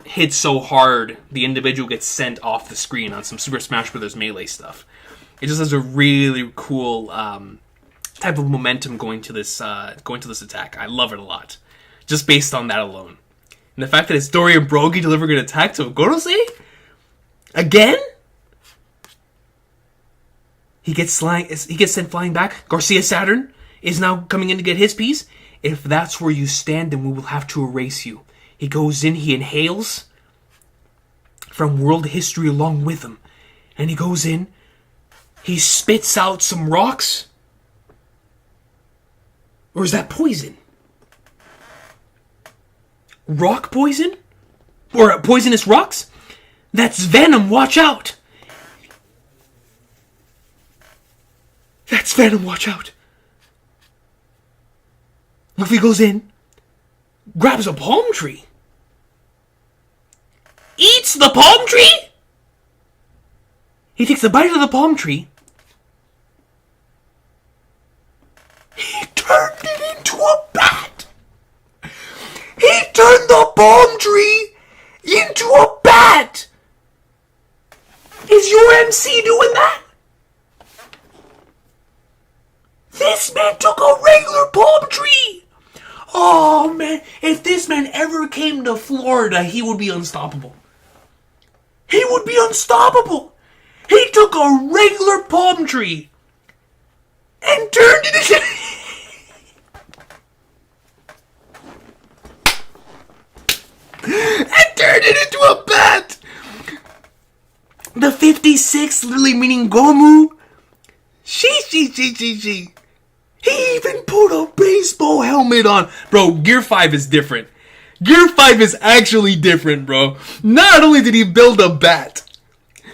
hit so hard the individual gets sent off the screen on some Super Smash Bros. Melee stuff. It just has a really cool type of momentum going to this attack. I love it a lot, just based on that alone. And the fact that it's Dory and Brogy delivering an attack to Gorosei again. He gets sent flying back. Garcia Saturn is now coming in to get his piece. If that's where you stand, then we will have to erase you. He goes in. He inhales from world history along with him, and he goes in. He spits out some rocks. Or is that poison? Rock poison? Or poisonous rocks? That's Venom, watch out! That's Venom, watch out! Luffy goes in, grabs a palm tree. Eats the palm tree? He takes a bite of the palm tree. He turned it into a bat! He turned the palm tree into a bat! Is your MC doing that? This man took a regular palm tree! Oh man, if this man ever came to Florida, he would be unstoppable. He would be unstoppable! He took a regular palm tree and turned it into... and turned it into a bat! The 56 literally meaning Gomu. She. He even put a baseball helmet on. Bro, Gear 5 is different. Gear 5 is actually different, bro. Not only did he build a bat,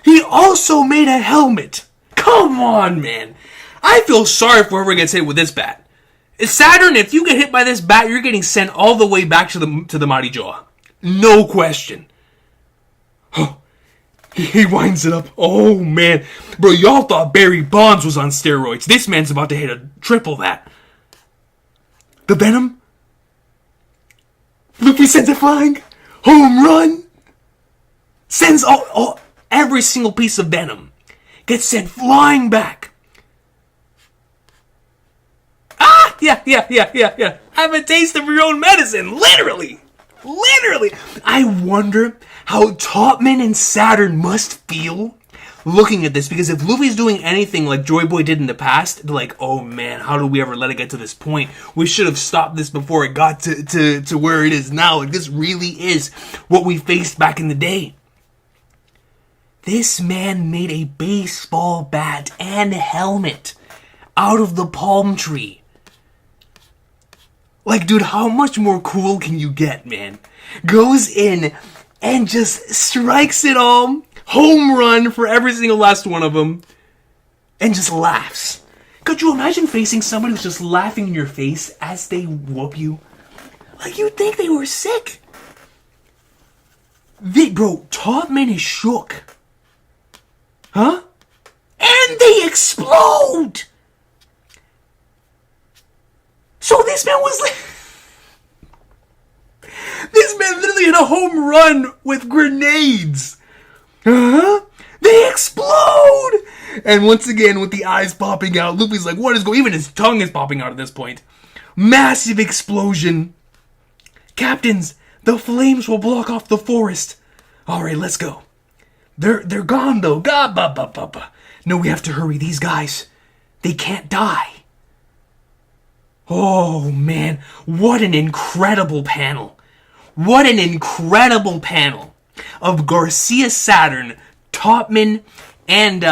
he also made a helmet. Come on, man. I feel sorry for whoever gets hit with this bat. Saturn, if you get hit by this bat, you're getting sent all the way back to the Marijoa. No question. Oh, he winds it up. Oh, man. Bro, y'all thought Barry Bonds was on steroids. This man's about to hit a triple that. The Venom. Luffy sends it flying. Home run. Sends every single piece of Venom. Gets sent flying back. Ah! Yeah. Have a taste of your own medicine. Literally. I wonder how Topman and Saturn must feel looking at this, because if Luffy's doing anything like Joy Boy did in the past, they're like, oh man, how did we ever let it get to this point? We should have stopped this before it got to where it is now. Like, this really is what we faced back in the day. This man made a baseball bat and helmet out of the palm tree. Like, dude, how much more cool can you get, man? Goes in and just strikes it all. Home run for every single last one of them. And just laughs. Could you imagine facing somebody who's just laughing in your face as they whoop you? Like, you'd think they were sick. Bro, Topman is shook. Huh? And they explode! So this man was... This man literally hit a home run with grenades. Huh? They explode! And once again, with the eyes popping out, Luffy's like, what is going on? Even his tongue is popping out at this point. Massive explosion. Captains, the flames will block off the forest. Alright, let's go. They're gone though. No, we have to hurry. These guys, they can't die. Oh man, what an incredible panel. What an incredible panel of Garcia Saturn, Topman, and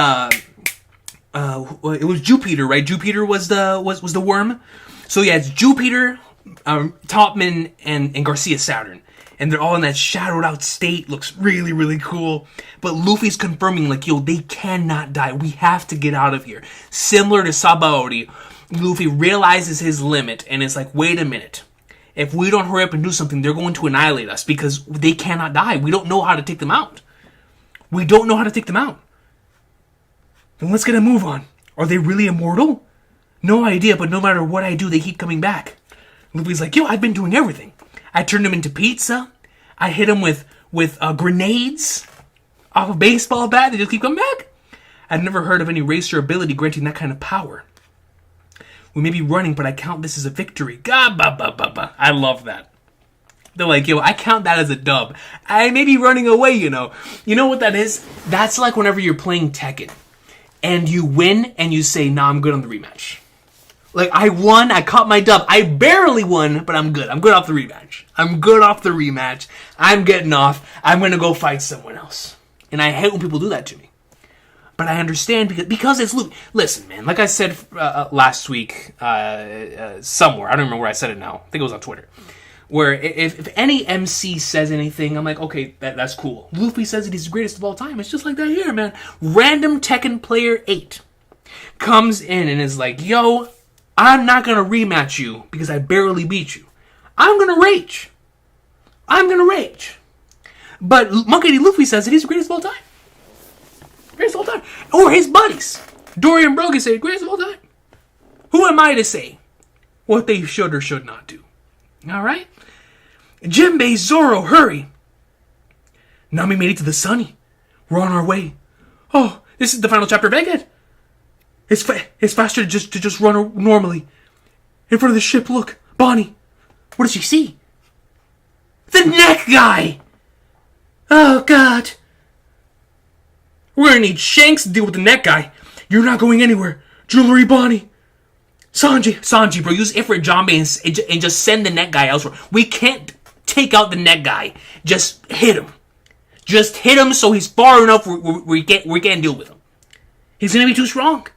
it was Jupiter, right? Jupiter was the worm. So yeah, it's Jupiter, Topman, and Garcia Saturn. And they're all in that shadowed out state. Looks really, really cool. But Luffy's confirming, like, yo, they cannot die. We have to get out of here. Similar to Sabaody, Luffy realizes his limit and it's like, wait a minute. If we don't hurry up and do something, they're going to annihilate us because they cannot die. We don't know how to take them out. Then let's get a move on. Are they really immortal? No idea, but no matter what I do, they keep coming back. Luffy's like, yo, I've been doing everything. I turned him into pizza. I hit him with grenades off a baseball bat. They just keep coming back. I've never heard of any race or ability granting that kind of power. We may be running, but I count this as a victory. I love that. They're like, yo, I count that as a dub. I may be running away, you know. You know what that is? That's like whenever you're playing Tekken and you win and you say, nah, I'm good on the rematch. Like, I won, I caught my dub. I barely won, but I'm good. I'm good off the rematch. I'm getting off. I'm going to go fight someone else. And I hate when people do that to me. But I understand because it's Luke. Listen, man, like I said last week somewhere. I don't remember where I said it now. I think it was on Twitter. Where if any MC says anything, I'm like, okay, that's cool. Luffy says that he's the greatest of all time. It's just like that here, man. Random Tekken player 8 comes in and is like, yo, I'm not going to rematch you because I barely beat you. I'm going to rage. But Monkey D. Luffy says that he's the greatest of all time. Or his buddies. Dory and Brogy say greatest of all time. Who am I to say what they should or should not do? Alright? Jimbe, Zoro, hurry. Nami made it to the Sunny. We're on our way. Oh, this is the final chapter of Egghead. It's faster to just run normally. In front of the ship, look. Bonnie. What does she see? The neck guy! Oh, God. We're gonna need Shanks to deal with the neck guy. You're not going anywhere. Jewelry Bonnie. Sanji, bro, use Ifrit Jimbe and just send the neck guy elsewhere. We can't take out the neck guy. Just hit him. Just hit him so he's far enough we can't deal with him. He's gonna be too strong.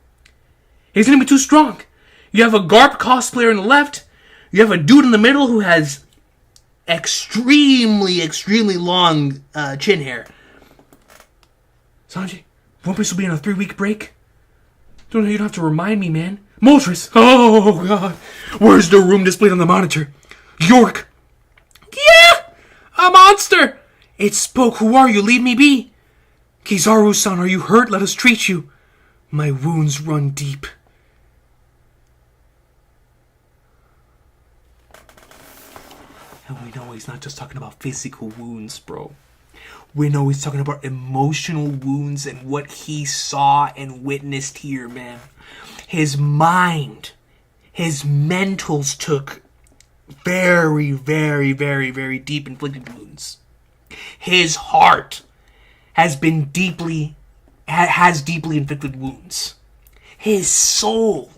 You have a Garp cosplayer on the left. You have a dude in the middle who has extremely long chin hair. Sanji, won't we still be on a 3-week break? You don't have to remind me, man. Moltres! Oh, God. Where's the room displayed on the monitor? York! Yeah! A monster! It spoke. Who are you? Leave me be. Kizaru-san, are you hurt? Let us treat you. My wounds run deep. And we know he's not just talking about physical wounds, bro. We know he's talking about emotional wounds and what he saw and witnessed here, man. His mind, his mentals took very, very, very, very deep inflicted wounds. His heart has deeply inflicted wounds. His soul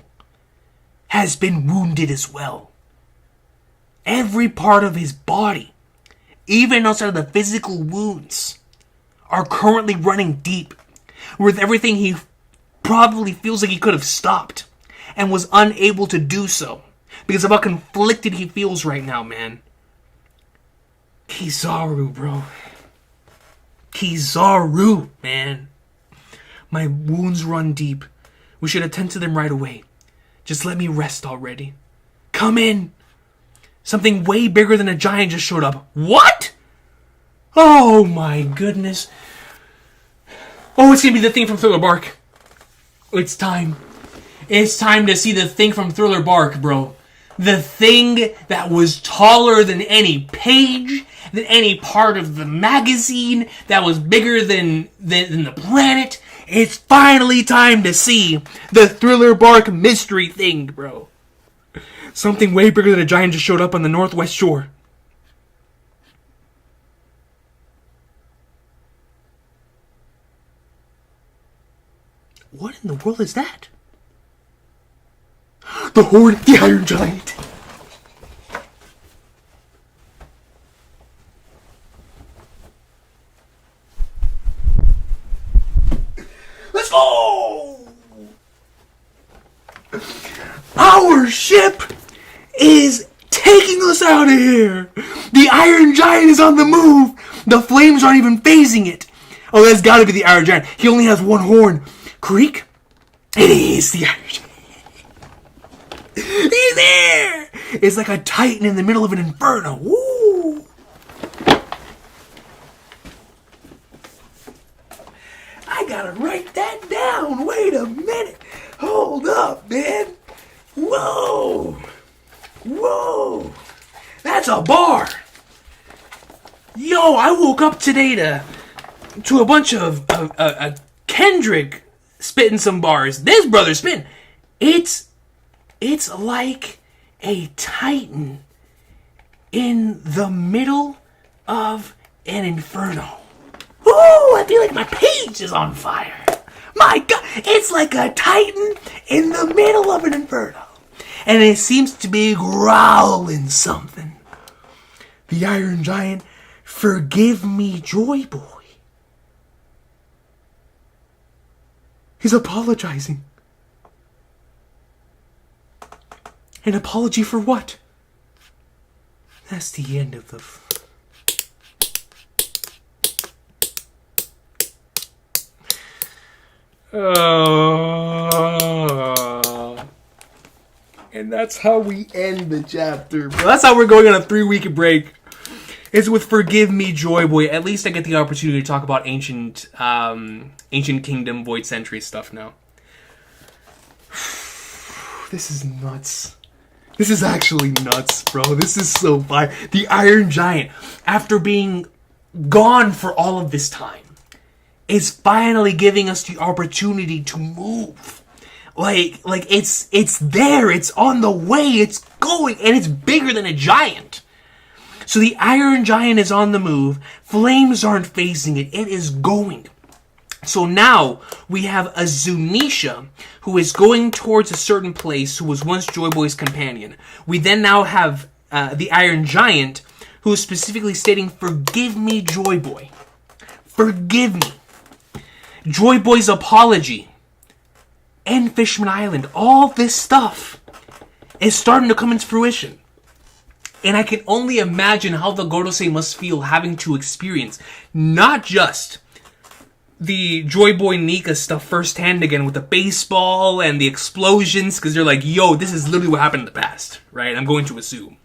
has been wounded as well. Every part of his body, even outside of the physical wounds, are currently running deep with everything he probably feels like he could have stopped and was unable to do so because of how conflicted he feels right now, man. Kizaru, bro. Kizaru, man. My wounds run deep. We should attend to them right away. Just let me rest already. Come in. Something way bigger than a giant just showed up. What? Oh my goodness. Oh, it's gonna be the thing from Thriller Bark. It's time. It's time to see the thing from Thriller Bark, bro. The thing that was taller than any page, than any part of the magazine, that was bigger than the planet. It's finally time to see the Thriller Bark mystery thing, bro. Something way bigger than a giant just showed up on the northwest shore. What in the world is that? The Horde, the Iron Giant. Let's go! Our ship is taking us out of here. The Iron Giant is on the move. The flames aren't even phasing it. Oh, that's gotta be the Iron Giant. He only has one horn. Creek? It is the Iron Giant. He's there! It's like a titan in the middle of an inferno. Woo! I gotta write that down. Wait a minute. Hold up, man. Whoa. Whoa. That's a bar. Yo, I woke up today to a bunch of Kendrick spitting some bars. This brother spitting. It's like a titan in the middle of an inferno. Ooh, I feel like my page is on fire. My God, it's like a titan in the middle of an inferno. And it seems to be growling something. The Iron Giant, forgive me, Joy Boy. He's apologizing. An apology for what? That's the end of the... And that's how we end the chapter. Bro. That's how we're going on a 3-week break. It's with Forgive Me, Joy Boy. At least I get the opportunity to talk about ancient Kingdom, Void Century stuff now. This is nuts. This is actually nuts, bro. This is so fire. The Iron Giant, after being gone for all of this time, is finally giving us the opportunity to move. Like it's there, it's on the way, it's going, and it's bigger than a giant. So the Iron Giant is on the move, flames aren't phasing it, it is going. So now we have a Zunisha who is going towards a certain place who was once Joy Boy's companion. We then now have the Iron Giant who is specifically stating, forgive me, Joy Boy. Forgive me. Joy Boy's apology. And Fishman Island. All this stuff is starting to come into fruition. And I can only imagine how the Gorosei must feel having to experience not just the Joy Boy Nika stuff firsthand again with the baseball and the explosions, because they're like, yo, this is literally what happened in the past, right? I'm going to assume.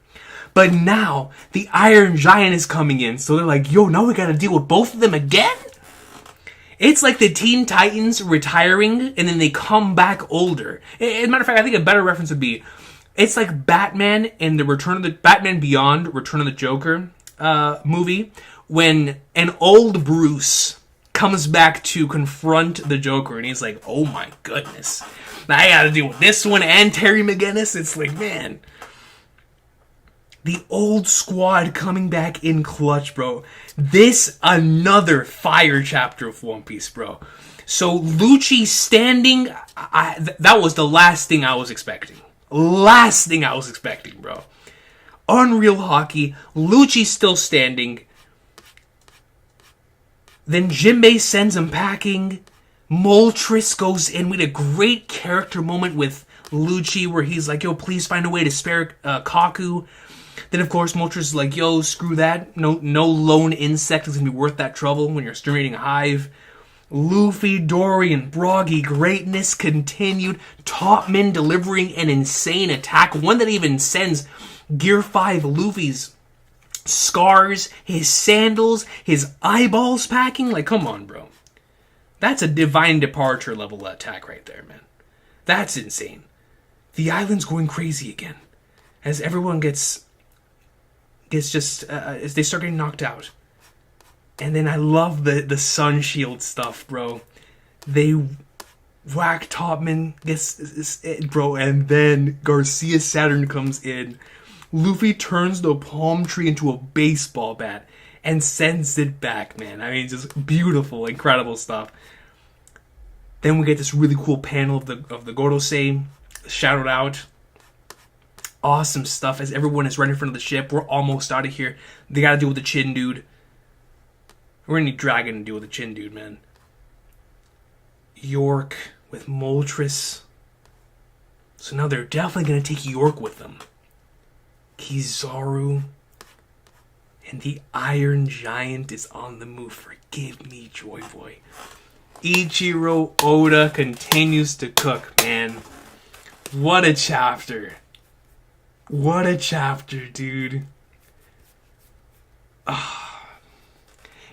But now the Iron Giant is coming in, so they're like, yo, now we gotta deal with both of them again? It's like the Teen Titans retiring and then they come back older. As a matter of fact, I think a better reference would be It's like Batman in the Batman Beyond Return of the Joker movie, when an old Bruce comes back to confront the Joker, and he's like, oh my goodness, now I gotta deal with this one and Terry McGinnis. It's like, man, the old squad coming back in clutch, bro. This another fire chapter of One Piece, bro. So Lucci standing, that was the last thing I was expecting. Last thing I was expecting, bro. Unreal hockey. Lucci still standing. Then Jimbe sends him packing. Moltres goes in. We had a great character moment with Lucci where he's like, yo, please find a way to spare Kaku. Then, of course, Moltres is like, yo, screw that. No lone insect is going to be worth that trouble when you're exterminating a hive. Luffy, Dory, and Broggy greatness continued. Topman delivering an insane attack. One that even sends Gear 5 Luffy's scars, his sandals, his eyeballs packing. Like, come on, bro. That's a divine departure level attack right there, man. That's insane. The island's going crazy again. As everyone gets just, as they start getting knocked out. And then I love the sun shield stuff, bro. They whack Topman, bro, and then Garcia Saturn comes in. Luffy turns the palm tree into a baseball bat and sends it back, man. I mean, just beautiful, incredible stuff. Then we get this really cool panel of the Gorosei shouted out. Awesome stuff as everyone is right in front of the ship. We're almost out of here. They gotta deal with the Chin Dude. We're gonna need Dragon to deal with the Chin Dude, man. York with Moltres. So now they're definitely gonna take York with them. Kizaru. And the Iron Giant is on the move. Forgive me, Joy Boy. Ichiro Oda continues to cook, man. What a chapter. What a chapter, dude.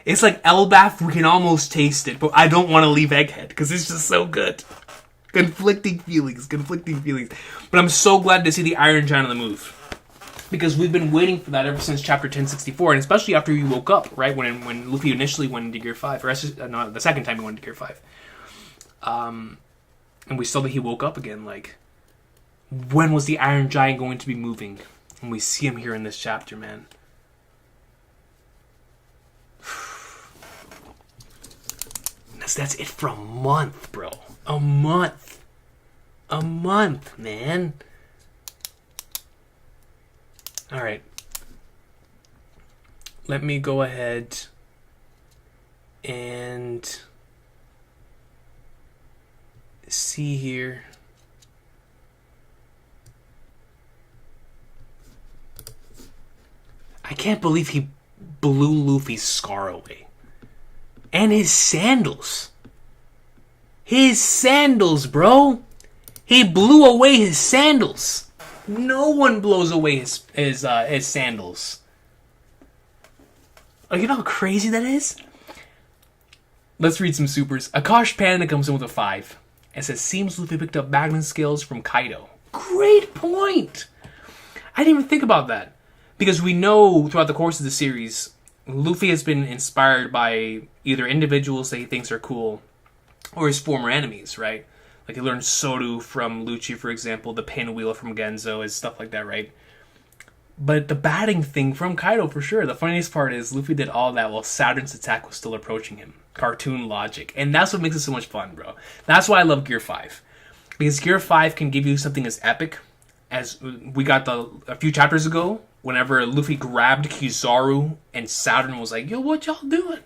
It's like Elbaf, we can almost taste it, but I don't want to leave Egghead, because it's just so good. Conflicting feelings. But I'm so glad to see the Iron Giant on the move. Because we've been waiting for that ever since chapter 1064, and especially after he woke up, right? When Luffy initially went into Gear 5, or no, the second time he went into Gear 5. And we saw that he woke up again, like, when was the Iron Giant going to be moving? And we see him here in this chapter, man. That's it for a month, bro. A month, man. Alright. Let me go ahead and see here. I can't believe he blew Luffy's scar away. And his sandals. His sandals, bro. He blew away his sandals. No one blows away his sandals. Oh, you know how crazy that is? Let's read some supers. Akash Panda comes in with a 5. And says, seems Luffy picked up magnet skills from Kaido. Great point! I didn't even think about that. Because we know throughout the course of the series, Luffy has been inspired by either individuals that he thinks are cool or his former enemies, right? Like he learned Soru from Lucci, for example, the pinwheel from Genzo, and stuff like that, right? But the batting thing from Kaido, for sure. The funniest part is Luffy did all that while Saturn's attack was still approaching him. Cartoon logic. And that's what makes it so much fun, bro. That's why I love Gear 5. Because Gear 5 can give you something as epic as we got a few chapters ago, whenever Luffy grabbed Kizaru and Saturn was like, yo, what y'all doing?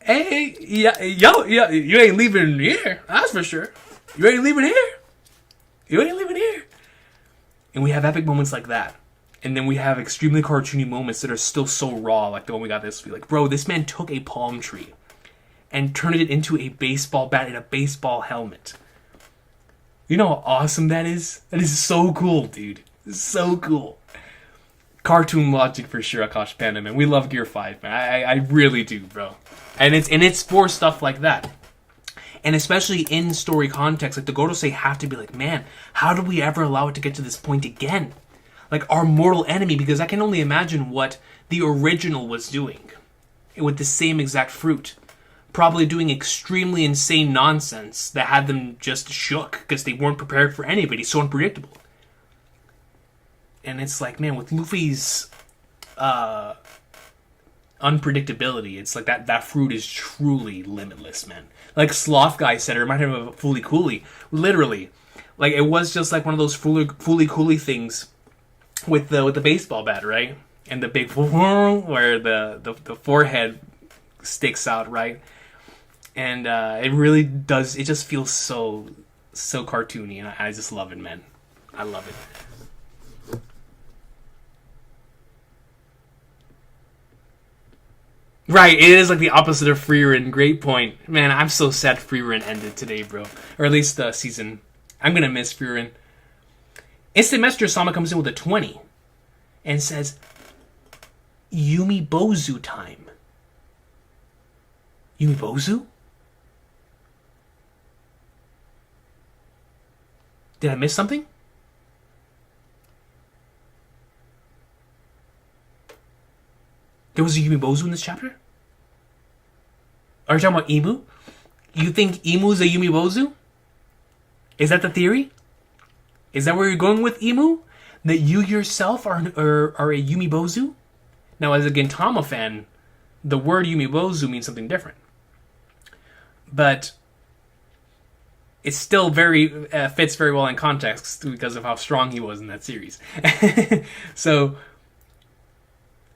Hey, yo, you ain't leaving here, that's for sure. You ain't leaving here. And we have epic moments like that. And then we have extremely cartoony moments that are still so raw, like the one we got this week. Like, bro, this man took a palm tree and turned it into a baseball bat and a baseball helmet. You know how awesome that is? That is so cool, dude. It's so cool. Cartoon logic for sure, Akash Panda, man. We love Gear 5, man. I really do, bro. And it's for stuff like that. And especially in story context, like the Gorosei have to be like, man, how do we ever allow it to get to this point again? Like our mortal enemy, because I can only imagine what the original was doing with the same exact fruit. Probably doing extremely insane nonsense that had them just shook because they weren't prepared for anybody. So unpredictable. And it's like, man, with Luffy's unpredictability, it's like that fruit is truly limitless, man. Like Sloth Guy said, it reminded him of Fooly Cooley. Literally. Like, it was just like one of those Fooly Cooley things with the baseball bat, right? And the big where the forehead sticks out, right? And it really does, it just feels so cartoony, and I just love it, man. I love it. Right, it is like the opposite of Freerin. Great point. Man, I'm so sad Freerin ended today, bro. Or at least the season. I'm gonna miss Freerin. Instant Messenger Sama comes in with a 20 and says, Yumi Bozu time. Yumi Bozu? Did I miss something? There was a Yumi Bozu in this chapter? Are you talking about Emu? You think Emu's a Yumi Bozu? Is that the theory? Is that where you're going with Emu? That you yourself are a Yumi Bozu? Now, as a Gintama fan, the word Yumi Bozu means something different. But it still very fits very well in context because of how strong he was in that series. So,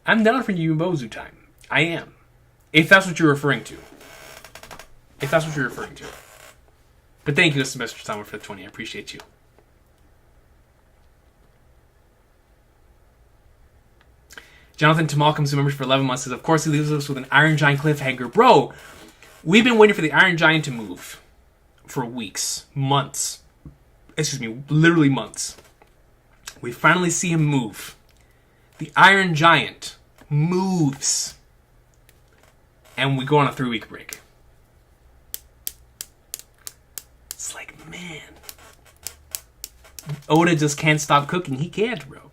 I'm down for Yumi Bozu time. I am. If that's what you're referring to. If that's what you're referring to. But thank you, Semester Summer, for the 20. I appreciate you. Jonathan Tamal comes to members for 11 months. Says, of course, he leaves us with an Iron Giant cliffhanger. Bro, we've been waiting for the Iron Giant to move for weeks, months. Excuse me, literally months. We finally see him move. The Iron Giant moves. And we go on a 3-week break. It's like, man. Oda just can't stop cooking. He can't, bro.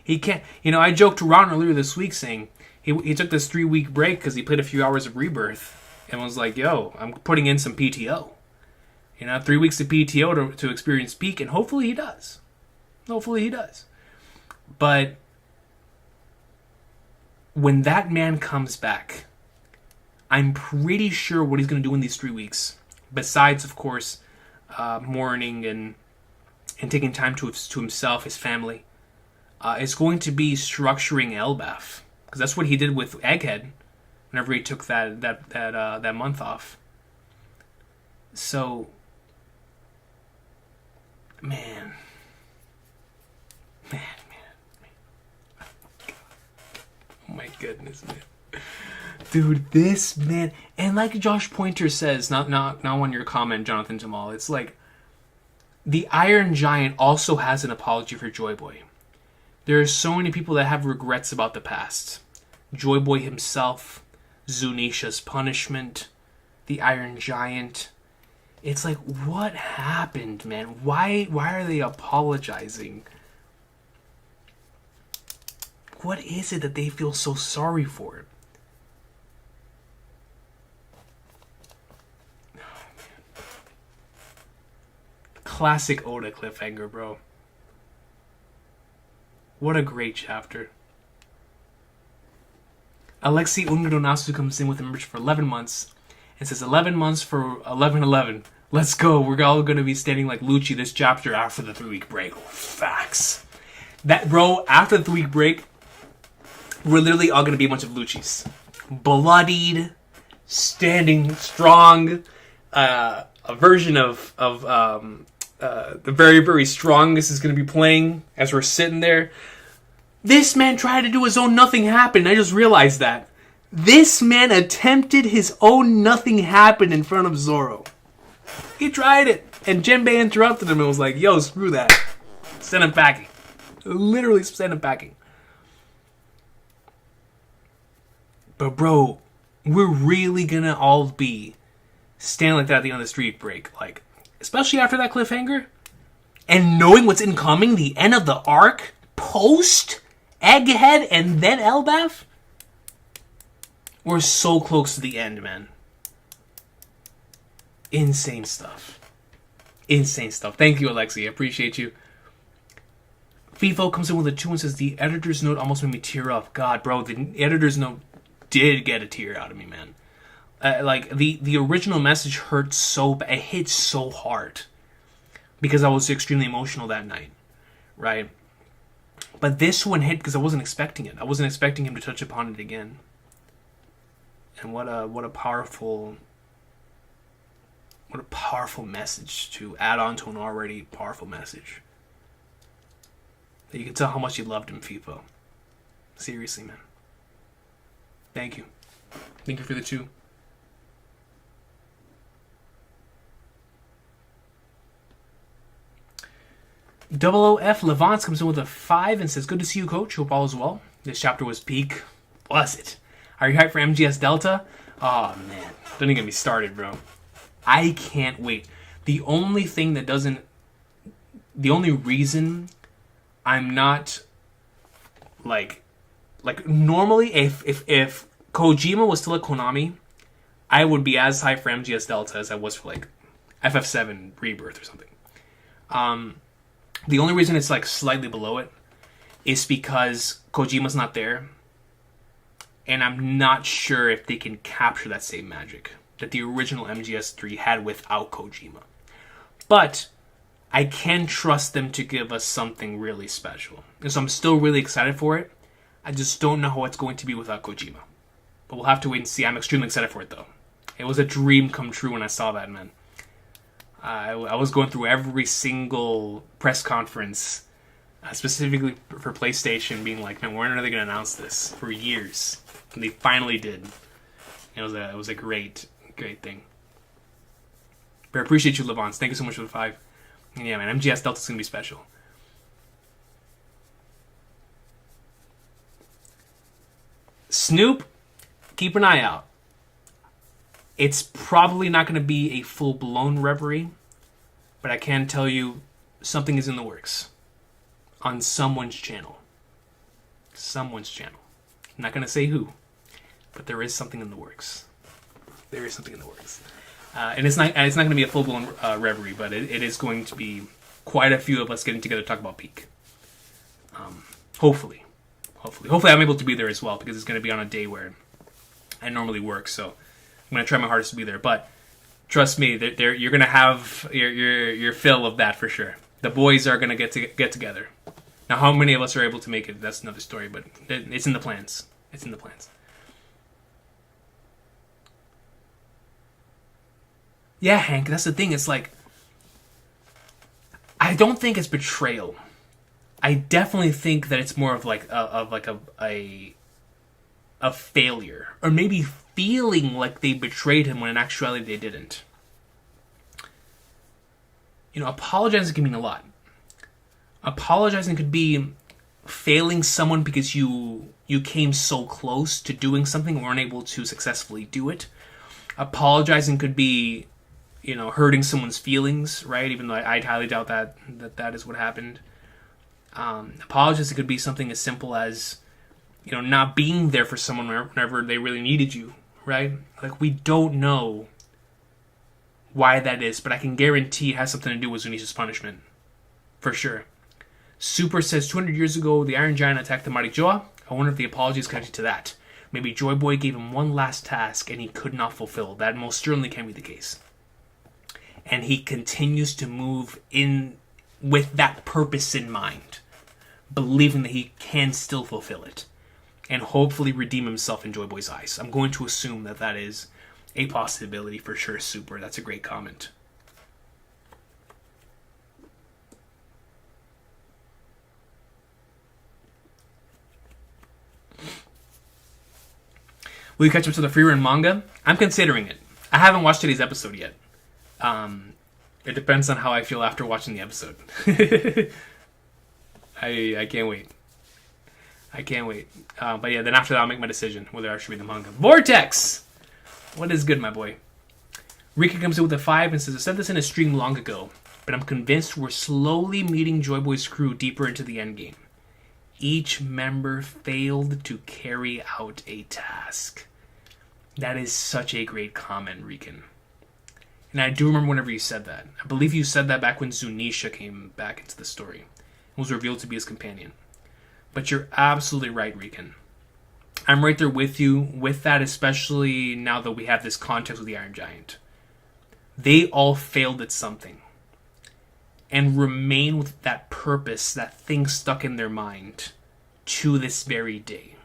He can't. You know, I joked around earlier this week saying he took this 3-week break because he played a few hours of Rebirth and was like, yo, I'm putting in some PTO. You know, 3 weeks of PTO to experience peak, and hopefully he does. Hopefully he does. But when that man comes back, I'm pretty sure what he's going to do in these 3 weeks, besides, of course, mourning and taking time to himself, his family, is going to be structuring Elbaf, because that's what he did with Egghead whenever he took that month off. So, man. Oh my goodness, man. Dude, this man, and like Josh Pointer says, not on your comment, Jonathan Jamal, it's like the Iron Giant also has an apology for Joy Boy. There are so many people that have regrets about the past. Joy Boy himself, Zunisha's punishment, the Iron Giant. It's like, what happened, man? Why are they apologizing? What is it that they feel so sorry for? Oh, man. Classic Oda cliffhanger, bro. What a great chapter. Alexi Ungronasu comes in with a merch for 11 months and says 11 months for 1111. Let's go. We're all going to be standing like Lucci this chapter after the 3-week break. Oh, facts. That, bro, after the 3-week break, we're literally all going to be a bunch of Luccis. Bloodied, standing strong, a version of the very, very strongest is going to be playing as we're sitting there. This man tried to do his own Nothing Happened. I just realized that. This man attempted his own Nothing Happened in front of Zoro. He tried it. And Jimbe interrupted him and was like, yo, screw that. Send him packing. Literally send him packing. But bro, we're really gonna all be standing like that at the end of the street break, like, especially after that cliffhanger, and knowing what's incoming, the end of the arc, post Egghead and then Elbaf, we're so close to the end, man. Insane stuff. Insane stuff. Thank you, Alexi. I appreciate you. FIFO comes in with a 2 and says, the editor's note almost made me tear up. God, bro, the editor's note did get a tear out of me, man. Like, the original message hurt so bad. It hit so hard. Because I was extremely emotional that night. Right? But this one hit because I wasn't expecting it. I wasn't expecting him to touch upon it again. And what a powerful message to add on to an already powerful message. You can tell how much you loved him, FIFO. Seriously, man. Thank you. Thank you for the 2. OOF Levance comes in with a 5 and says, good to see you, coach. Hope all is well. This chapter was peak. Was it? Are you hyped for MGS Delta? Oh, man. Don't even get me started, bro. I can't wait. The only reason I'm not like normally if Kojima was still at Konami, I would be as high for MGS Delta as I was for like FF7 Rebirth or something. The only reason it's like slightly below it is because Kojima's not there, and I'm not sure if they can capture that same magic that the original MGS3 had without Kojima. But I can trust them to give us something really special. And so I'm still really excited for it. I just don't know how it's going to be without Kojima. But we'll have to wait and see. I'm extremely excited for it, though. It was a dream come true when I saw that, man. I was going through every single press conference, specifically for PlayStation, being like, man, when are they going to announce this? For years. And they finally did. It was a great thing. But I appreciate you, Levance. Thank you so much for the 5. And yeah, man, MGS Delta's going to be special. Snoop, keep an eye out. It's probably not going to be a full-blown reverie, but I can tell you something is in the works. On someone's channel. Someone's channel. I'm not going to say who, but there is something in the works. There is something in the works. And it's not going to be a full-blown reverie, but it is going to be quite a few of us getting together to talk about Peak. Hopefully I'm able to be there as well, because it's going to be on a day where I normally work, so I'm going to try my hardest to be there. But trust me, you're going to have your fill of that for sure. The boys are going to get together. Now, how many of us are able to make it, that's another story, but it's in the plans. It's in the plans. Yeah, Hank, that's the thing. It's like, I don't think it's betrayal. I definitely think that it's more of like a failure, or maybe feeling like they betrayed him when in actuality they didn't. You know, apologizing can mean a lot. Apologizing could be failing someone because you came so close to doing something and weren't able to successfully do it. Apologizing could be, you know, hurting someone's feelings, right? Even though I'd highly doubt that is what happened. Apologizing could be something as simple as, you know, not being there for someone whenever they really needed you, right? Like, we don't know why that is, but I can guarantee it has something to do with Zunisha's punishment. For sure. Super says, 200 years ago, the Iron Giant attacked the Mighty Joa. I wonder if the apology is connected to that. Maybe Joy Boy gave him one last task and he could not fulfill. That most certainly can be the case. And he continues to move in with that purpose in mind, believing that he can still fulfill it and hopefully redeem himself in Joy Boy's eyes. I'm going to assume that is a possibility for sure. Super. That's a great comment. Will you catch up to the free run manga? I'm considering it. I haven't watched today's episode yet. It depends on how I feel after watching the episode. I can't wait. I can't wait. But yeah, then after that I'll make my decision whether I should read the manga. Vortex! What is good, my boy? Recon comes in with a 5 and says, I said this in a stream long ago, but I'm convinced we're slowly meeting Joy Boy's crew deeper into the endgame. Each member failed to carry out a task. That is such a great comment, Recon. And I do remember whenever you said that. I believe you said that back when Zunisha came back into the story and was revealed to be his companion. But you're absolutely right, Recon. I'm right there with you with that, especially now that we have this context with the Iron Giant. They all failed at something and remain with that purpose, that thing stuck in their mind to this very day.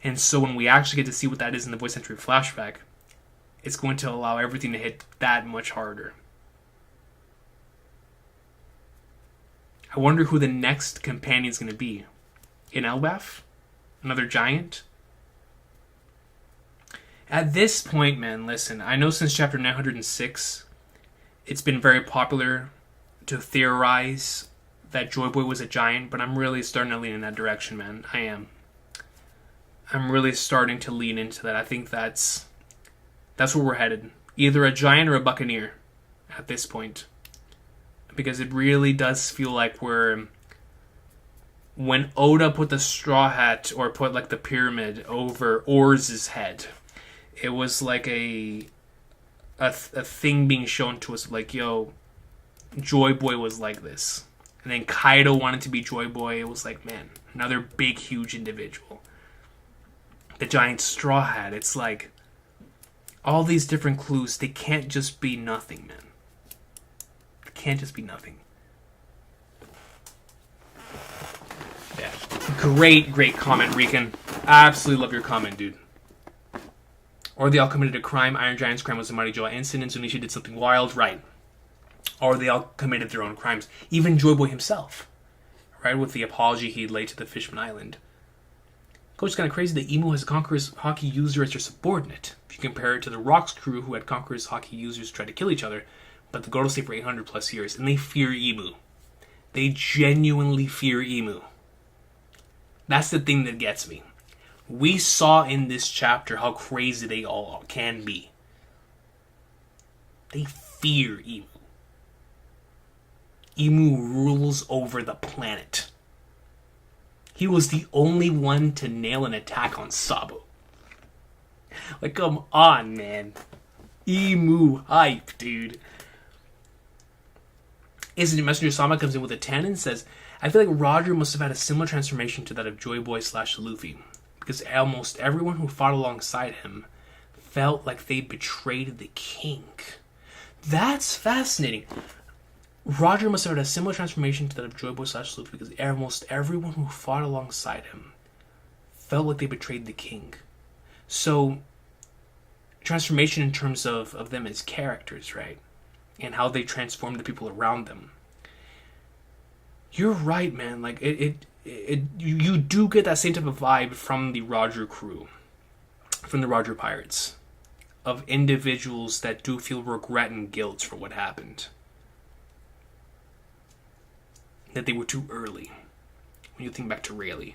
And so when we actually get to see what that is in the voice entry flashback, it's going to allow everything to hit that much harder. I wonder who the next companion is going to be. In Elbaf? Another giant? At this point, man, listen, I know since chapter 906, it's been very popular to theorize that Joy Boy was a giant, but I'm really starting to lean in that direction, man. I am. I'm really starting to lean into that. I think that's where we're headed. Either a giant or a buccaneer at this point. Because it really does feel like we're... When Oda put the straw hat, or put like the pyramid over Orz's head, it was like a thing being shown to us, like, yo, Joy Boy was like this. And then Kaido wanted to be Joy Boy. It was like, man, another big, huge individual. The giant straw hat, it's like... all these different clues, they can't just be nothing, man. They can't just be nothing. Yeah. Great comment, Recon. Absolutely love your comment, dude. Or they all committed a crime. Iron Giant's crime was a Mighty Joy incident. Zunisha did something wild, right? Or they all committed their own crimes. Even Joy Boy himself, right? With the apology he laid to the Fishman Island. Coach, it's kind of crazy that Emu has a Conqueror's hockey user as their subordinate. If you compare it to the Rocks crew, who had Conqueror's hockey users try to kill each other, but the Gorosei for 800 plus years, and they fear Emu. They genuinely fear Emu. That's the thing that gets me. We saw in this chapter how crazy they all can be. They fear Emu. Emu rules over the planet. He was the only one to nail an attack on Sabo. Like, come on, man. Emu hype, dude. Incident Messenger Sama comes in with a 10 and says, I feel like Roger must have had a similar transformation to that of Joy Boy / Luffy. Because almost everyone who fought alongside him felt like they betrayed the king. That's fascinating. Roger must have had a similar transformation to that of Joy Boy / Luffy because almost everyone who fought alongside him felt like they betrayed the king. So, transformation in terms of them as characters, right? And how they transform the people around them. You're right, man. Like, you do get that same type of vibe from the Roger crew, from the Roger Pirates, of individuals that do feel regret and guilt for what happened. That they were too early. When you think back to Rayleigh.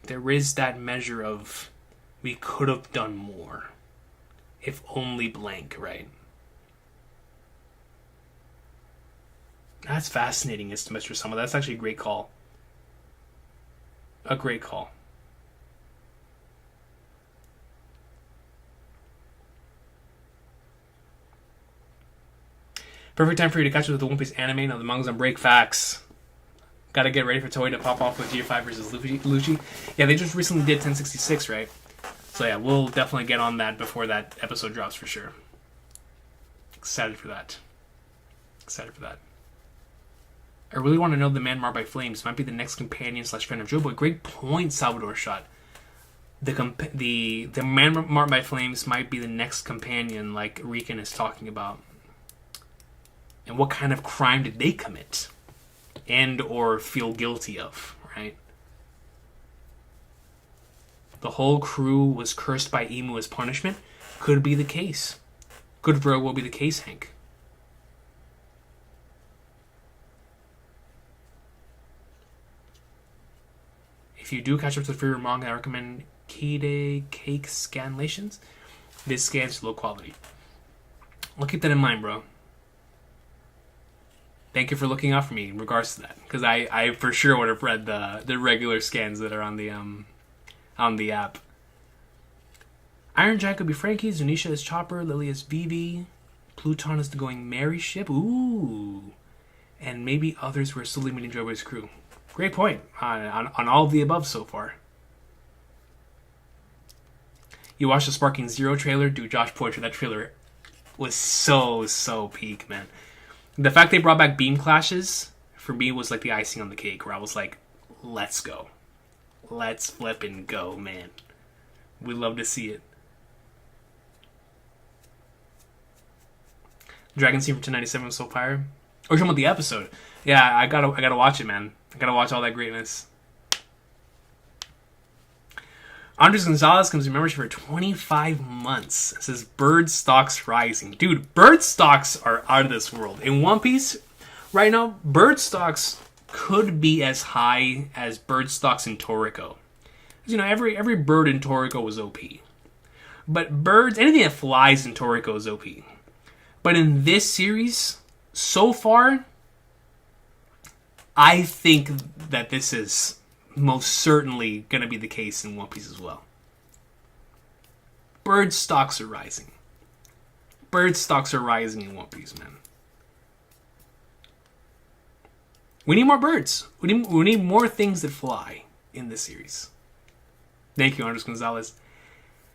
There is that measure of, we could have done more. If only blank, right? That's fascinating, Mr. Sama. That's actually a great call. A great call. Perfect time for you to catch up with the One Piece anime. Now the manga's on break. Facts. Gotta get ready for Toei to pop off with GF5 versus Lucci. Yeah, they just recently did 1066, right? So yeah, we'll definitely get on that before that episode drops for sure. Excited for that. I really want to know the man marked by flames. Might be the next companion / friend of Joy Boy. Great point, Salvador Shot. The man marked by flames might be the next companion, like Recon is talking about. And what kind of crime did they commit? And or feel guilty of, right? The whole crew was cursed by Emu as punishment. Could be the case. Could very well be the case, Hank. If you do catch up to the free manga, I recommend Kide Cake Scanlations. This scan's low quality. I'll keep that in mind, bro. Thank you for looking out for me in regards to that, because I for sure would have read the regular scans that are on the app. Iron Jack could be Frankie, Zunisha is Chopper, Lily is Vivi, Pluton is the Going Merry ship, ooh, and maybe others were slowly meeting Joey's crew. Great point on all of the above so far. You watched the Sparking Zero trailer? Dude, Josh Poitras, that trailer was so peak, man. The fact they brought back beam clashes, for me, was like the icing on the cake, where I was like, let's go. Let's flip and go, man. We'd love to see it. Dragon Scene from 1097 was so fire. Or talking about the episode. Yeah, I gotta watch it, man. I gotta watch all that greatness. Andres Gonzalez comes in membership for 25 months. It says bird stocks rising. Dude, bird stocks are out of this world. In One Piece, right now, bird stocks could be as high as bird stocks in Toriko. You know, every bird in Toriko was OP. But birds, anything that flies in Toriko is OP. But in this series, so far, I think that this is most certainly going to be the case in One Piece as well. Bird stocks are rising. Bird stocks are rising in One Piece, man. We need more birds. We need more things that fly in this series. Thank you, Andres Gonzalez.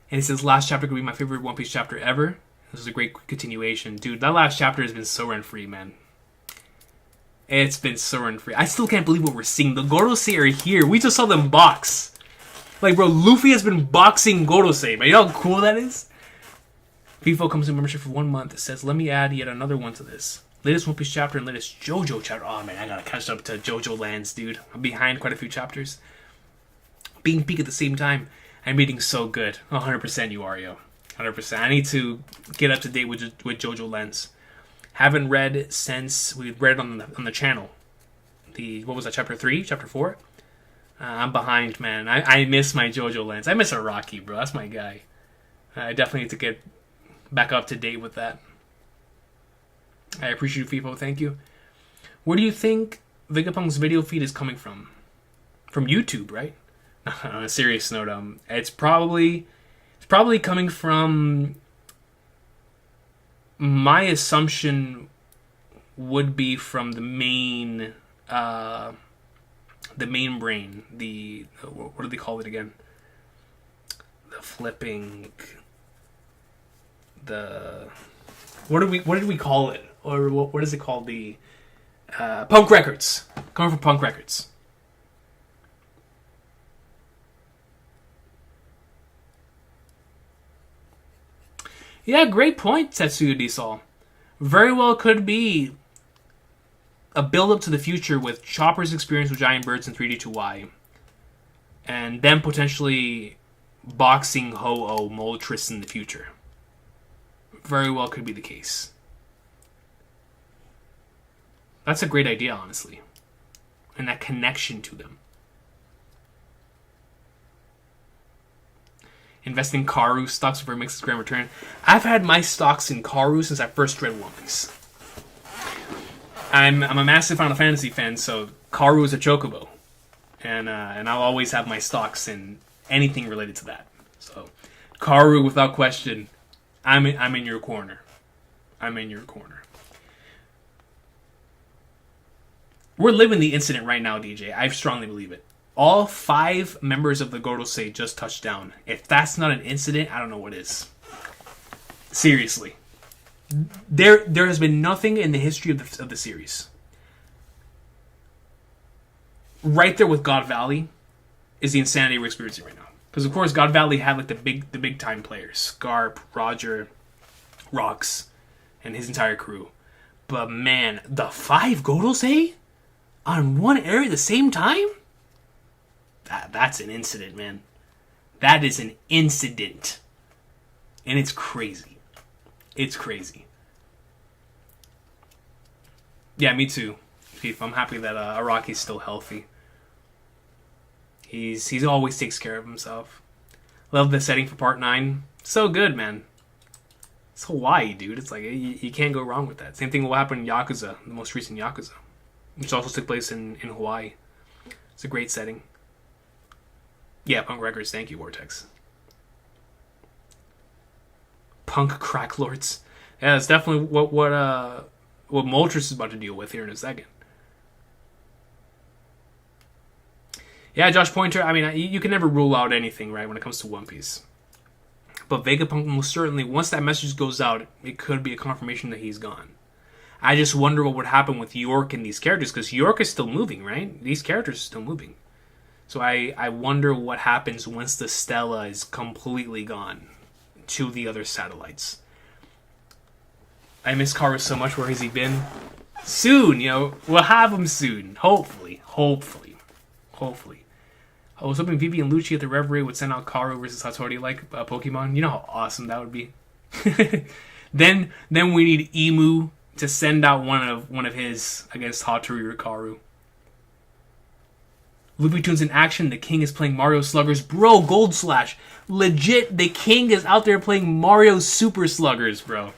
And he says, last chapter could be my favorite One Piece chapter ever. This is a great continuation. Dude, that last chapter has been so run-free, man. It's been so run-free. I still can't believe what we're seeing. The Gorosei are here. We just saw them box. Like, bro, Luffy has been boxing Gorosei, man. You know how cool that is? FIFO comes in membership for 1 month. It says, let me add yet another one to this. Latest One Piece chapter and latest JoJo chapter. Oh, man, I gotta catch up to JoJo Lands, dude. I'm behind quite a few chapters. Being peak at the same time. I'm reading so good. 100% you are, yo. 100%. I need to get up to date with JoJo Lens. Haven't read since we read on the channel. What was that, chapter 3? Chapter 4? I'm behind, man. I miss my JoJo Lens. I miss Araki, bro. That's my guy. I definitely need to get back up to date with that. I appreciate you, FIFO. Thank you. Where do you think Vegapunk's video feed is coming from? From YouTube, right? On a serious note, it's probably coming from, my assumption would be from the main brain. What do they call it again? What did we call it? Or what is it called? The Punk Records. Coming from Punk Records. Yeah, great point, Tetsuya Diesel. Very well could be a build-up to the future with Chopper's experience with giant birds in 3D2Y. And then potentially boxing Ho-Oh Moltres in the future. Very well could be the case. That's a great idea, honestly. And that connection to them. Invest in Karu stocks before it makes its grand return. I've had my stocks in Karu since I first read One Piece. I'm a massive Final Fantasy fan, so Karu is a chocobo. And I'll always have my stocks in anything related to that. So, Karu, without question, I'm in your corner. I'm in your corner. We're living the incident right now, DJ. I strongly believe it. All 5 members of the Gorosei just touched down. If that's not an incident, I don't know what is. Seriously. There has been nothing in the history of the series. Right there with God Valley is the insanity we're experiencing right now. Because, of course, God Valley had like the big time players. Garp, Roger, Rox, and his entire crew. But, man, the 5 Gorosei on one area at the same time? That's an incident, man. That is an incident. And it's crazy. It's crazy. Yeah, me too, Keith. I'm happy that Araki's still healthy. He's always takes care of himself. Love the setting for part 9. So good, man. It's Hawaii, dude. It's like, you can't go wrong with that. Same thing will happen in Yakuza, the most recent Yakuza, which also took place in Hawaii. It's a great setting. Yeah, Punk Records. Thank you, Vortex. Punk crack lords. Yeah, that's definitely what Moltres is about to deal with here in a second. Yeah, Josh Pointer, I mean, you can never rule out anything, right, when it comes to One Piece. But Vegapunk most certainly, once that message goes out, it could be a confirmation that he's gone. I just wonder what would happen with York and these characters, because York is still moving, right? These characters are still moving. So I wonder what happens once the Stella is completely gone to the other satellites. I miss Karu so much. Where has he been? Soon, we'll have him soon. Hopefully. I was hoping Vivi and Lucci at the Reverie would send out Karu versus Hattori like Pokemon. You know how awesome that would be. Then we need Emu to send out one of his against Hattori or Karu. Luffy Tunes in action. The King is playing Mario Sluggers. Bro, Gold Slash. Legit, the King is out there playing Mario Super Sluggers, bro.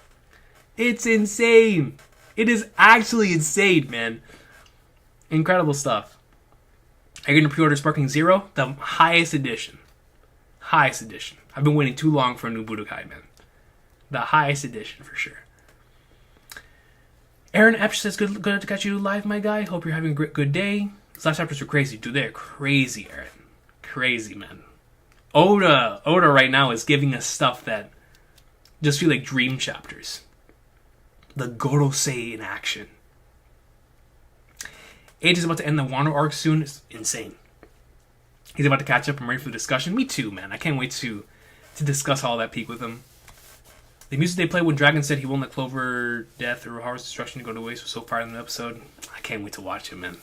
It's insane. It is actually insane, man. Incredible stuff. Are you going to pre-order Sparking Zero? The highest edition. Highest edition. I've been waiting too long for a new Budokai, man. The highest edition, for sure. Aaron Epsch says, good to catch you live, my guy. Hope you're having a good day. These last chapters are crazy. Dude, they're crazy, Aaron. Crazy, man. Oda right now is giving us stuff that just feel like dream chapters. The Gorosei in action. Age is about to end the Wano arc soon. It's insane. He's about to catch up. I'm ready for the discussion. Me too, man. I can't wait to discuss all that peak with him. The music they played when Dragon said he won't let Clover death or Haru's destruction go to waste was so far in the episode. I can't wait to watch it, man.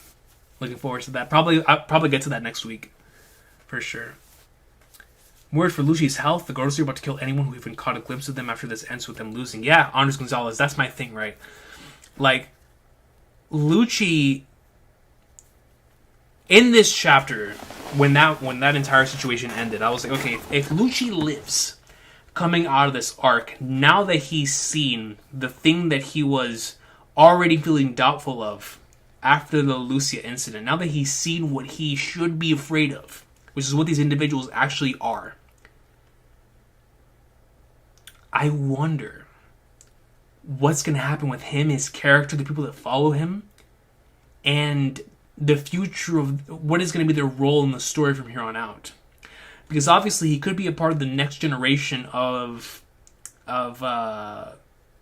Looking forward to that. I'll probably get to that next week. For sure. Word for Lucci's health. The Gorosei are about to kill anyone who even caught a glimpse of them after this ends with them losing. Yeah, Andres Gonzalez. That's my thing, right? Like, Lucci... In this chapter, when that entire situation ended, I was like, okay, if Lucci lives coming out of this arc, now that he's seen the thing that he was already feeling doubtful of after the Lucia incident, now that he's seen what he should be afraid of, which is what these individuals actually are, I wonder what's going to happen with him, his character, the people that follow him, and the future of what is going to be their role in the story from here on out. Because obviously he could be a part of the next generation of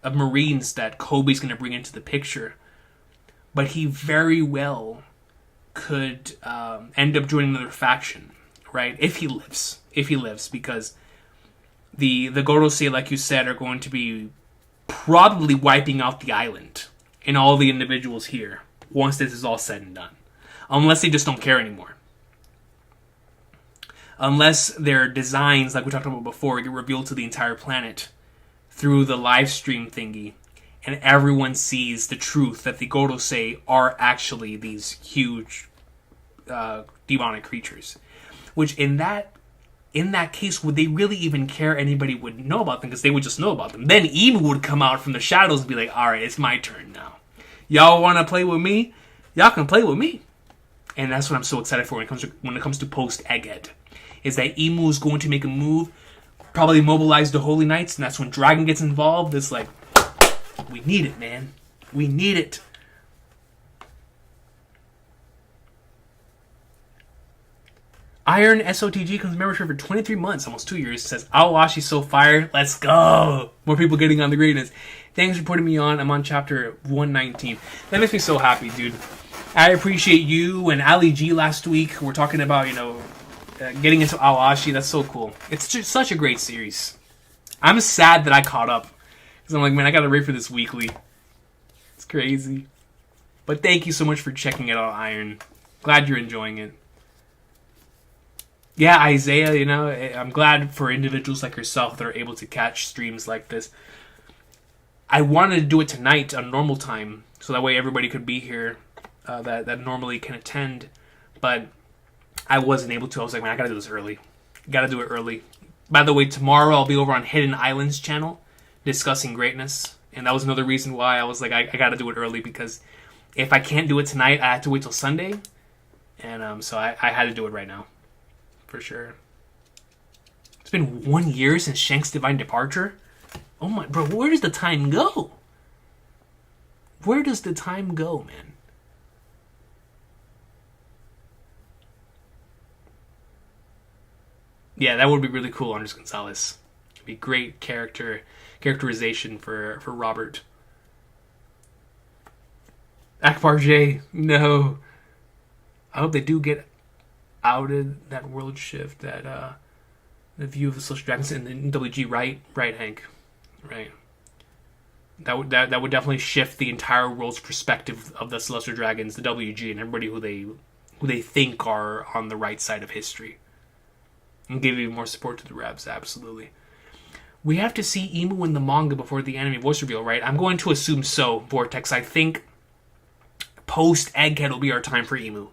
Marines that Kobe's going to bring into the picture. But he very well could end up joining another faction, right? If he lives, because the Gorosei, like you said, are going to be probably wiping out the island and all the individuals here once this is all said and done. Unless they just don't care anymore. Unless their designs, like we talked about before, get revealed to the entire planet through the live stream thingy, and everyone sees the truth that the Gorosei are actually these huge demonic creatures. Which in that case, would they really even care anybody would know about them? Because they would just know about them. Then Emu would come out from the shadows and be like, alright, it's my turn now. Y'all want to play with me? Y'all can play with me. And that's what I'm so excited for when it comes to post Egghead. Is that Emu is going to make a move, probably mobilize the Holy Knights, and that's when Dragon gets involved. It's like, we need it, man. We need it. Iron SOTG comes membership for 23 months, almost 2 years. Says, Aoashi's so fire. Let's go. More people getting on the greatness. Thanks for putting me on. I'm on chapter 119. That makes me so happy, dude. I appreciate you and Ali G last week. We're talking about, getting into Aoashi. That's so cool. It's just such a great series. I'm sad that I caught up. Because I'm like, man, I gotta wait for this weekly. It's crazy. But thank you so much for checking it out, Iron. Glad you're enjoying it. Yeah, Isaiah, I'm glad for individuals like yourself that are able to catch streams like this. I wanted to do it tonight on normal time, so that way everybody could be here that normally can attend, but I wasn't able to. I was like, man, I gotta do this early. Gotta do it early. By the way, tomorrow I'll be over on Hidden Islands channel discussing greatness. And that was another reason why I was like, I gotta do it early, because if I can't do it tonight, I have to wait till Sunday. And so I had to do it right now. For sure. It's been 1 year since Shanks' divine departure. Oh my, bro, where does the time go? Where does the time go, man? Yeah, that would be really cool, Andres Gonzalez. It'd be great characterization for Robert. Akbar J, no. I hope they do get outed, that world shift, that the view of the Celestial Dragons in the WG, right? Right, Hank. Right. That would definitely shift the entire world's perspective of the Celestial Dragons, the WG, and everybody who they think are on the right side of history. And give even more support to the Rebs, absolutely. We have to see Emu in the manga before the anime voice reveal, right? I'm going to assume so, Vortex. I think post Egghead will be our time for Emu.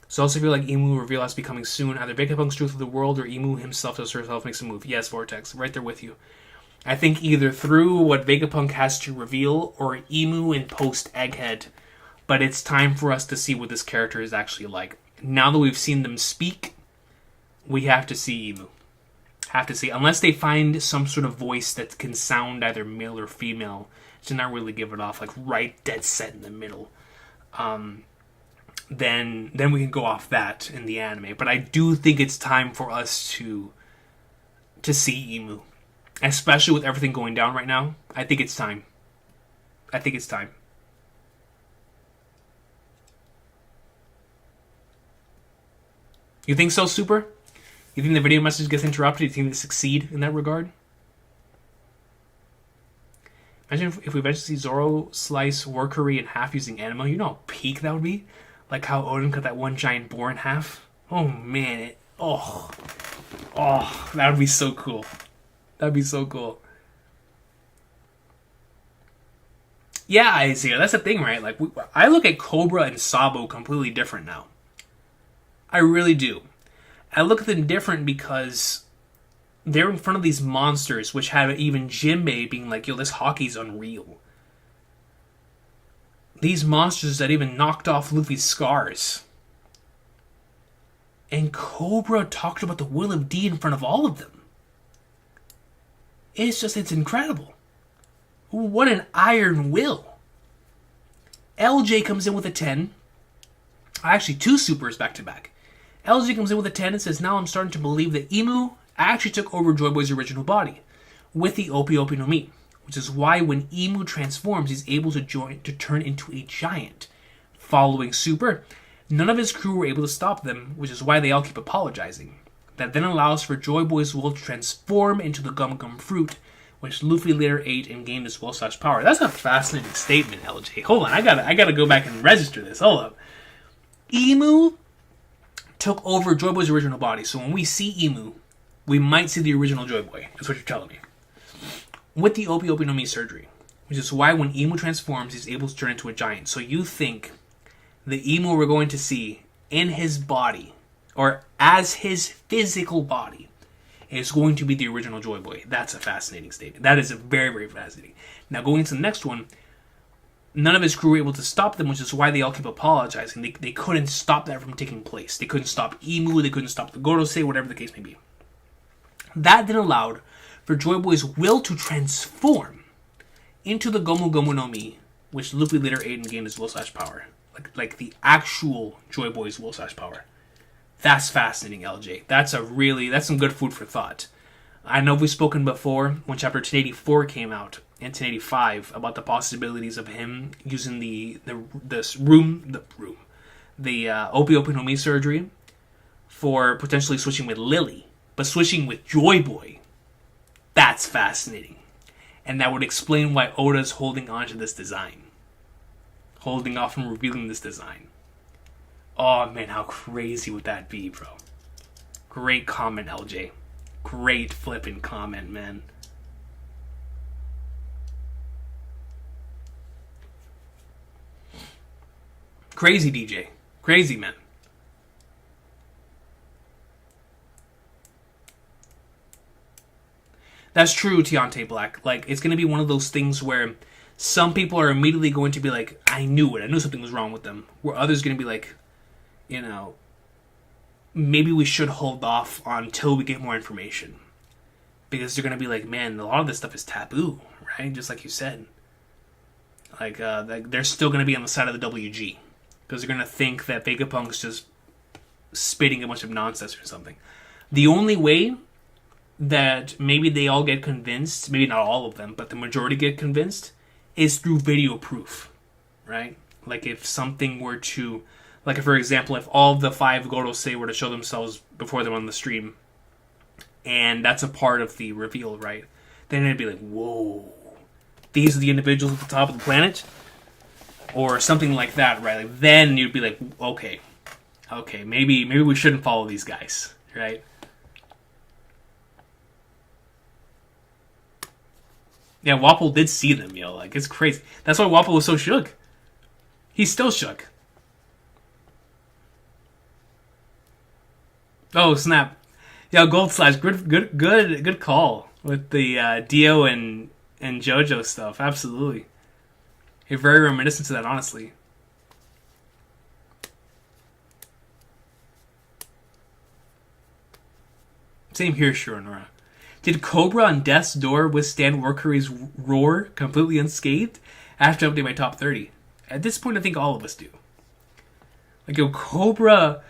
So I also feel like Emu reveal has to be coming soon. Either Vegapunk's Truth of the World or Emu himself does herself makes a move. Yes, Vortex, right there with you. I think either through what Vegapunk has to reveal or Emu in post Egghead. But it's time for us to see what this character is actually like. Now that we've seen them speak, we have to see Emu. Have to see. Unless they find some sort of voice that can sound either male or female, to not really give it off like right dead set in the middle. Then we can go off that in the anime. But I do think it's time for us to see Emu. Especially with everything going down right now. I think it's time. I think it's time. You think so, Super? You think the video message gets interrupted? You think they succeed in that regard? Imagine if we eventually see Zoro slice Workery in half using Anemo. You know how peak that would be? Like how Odin cut that one giant boar in half? Oh, man. That would be so cool. That'd be so cool. Yeah, Isaiah, that's the thing, right? Like, I look at Cobra and Sabo completely different now. I really do. I look at them different because they're in front of these monsters, which have even Jimbe being like, yo, this hockey's unreal. These monsters that even knocked off Luffy's scars. And Cobra talked about the will of D in front of all of them. It's incredible. What an iron will. LJ comes in with a 10. Actually, 2 supers back to back. LJ comes in with a 10 and says, now I'm starting to believe that Emu actually took over Joy Boy's original body with the Opi Opi no Mi, which is why when Emu transforms, he's able to turn into a giant. Following Super, none of his crew were able to stop them, which is why they all keep apologizing. That then allows for Joy Boy's will to transform into the Gum Gum Fruit, which Luffy later ate and gained his will/power. That's a fascinating statement, LJ. Hold on, I gotta go back and register this. Hold up. Emu took over Joy Boy's original body, so when we see Emu, we might see the original Joy Boy. That's what you're telling me. With the Opi Opi no Mi surgery, which is why when Emu transforms, he's able to turn into a giant. So you think the Emu we're going to see in his body, or as his physical body, is going to be the original Joy Boy. That's a fascinating statement. That is a very, very fascinating. Now going into the next one, none of his crew were able to stop them, which is why they all keep apologizing. They couldn't stop that from taking place. They couldn't stop Emu, they couldn't stop the Gorosei, whatever the case may be. That then allowed for Joy Boy's will to transform into the Gomu Gomu no Mi, which Luffy later ate and gained his will/power. Like the actual Joy Boy's will/power. That's fascinating, LJ. That's some good food for thought. I know we've spoken before when Chapter 1084 came out in 1085 about the possibilities of him using the Opi Opi no Mi surgery for potentially switching with Lily, but switching with Joy Boy. That's fascinating. And that would explain why Oda's holding on to this design. Holding off from revealing this design. Oh man, how crazy would that be, bro? Great comment, LJ. Great flipping comment, man. Crazy, DJ. Crazy, man. That's true, Tiante Black. Like, it's going to be one of those things where some people are immediately going to be like, I knew it. I knew something was wrong with them. Where others are going to be like, you know, maybe we should hold off until we get more information. Because they're going to be like, man, a lot of this stuff is taboo, right? Just like you said. Like they're still going to be on the side of the WG. Because they're going to think that Vegapunk's just spitting a bunch of nonsense or something. The only way that maybe they all get convinced, maybe not all of them, but the majority get convinced, is through video proof, right? Like if something were to, like if, for example, if all of the 5 Gorosei were to show themselves before them on the stream, and that's a part of the reveal, right? Then it'd be like, whoa, these are the individuals at the top of the planet? Or something like that, right? Like then you'd be like, okay, maybe we shouldn't follow these guys, right? Yeah, Wapol did see them, yo. Like, it's crazy. That's why Wapol was so shook. He's still shook. Oh, snap. Yeah, Gold Slash, good call with the Dio and JoJo stuff. Absolutely. You're very reminiscent to that, honestly. Same here, Shironora. Did Cobra on Death's Door withstand Workery's roar completely unscathed? I have to update my top 30. At this point, I think all of us do. Like, yo, Cobra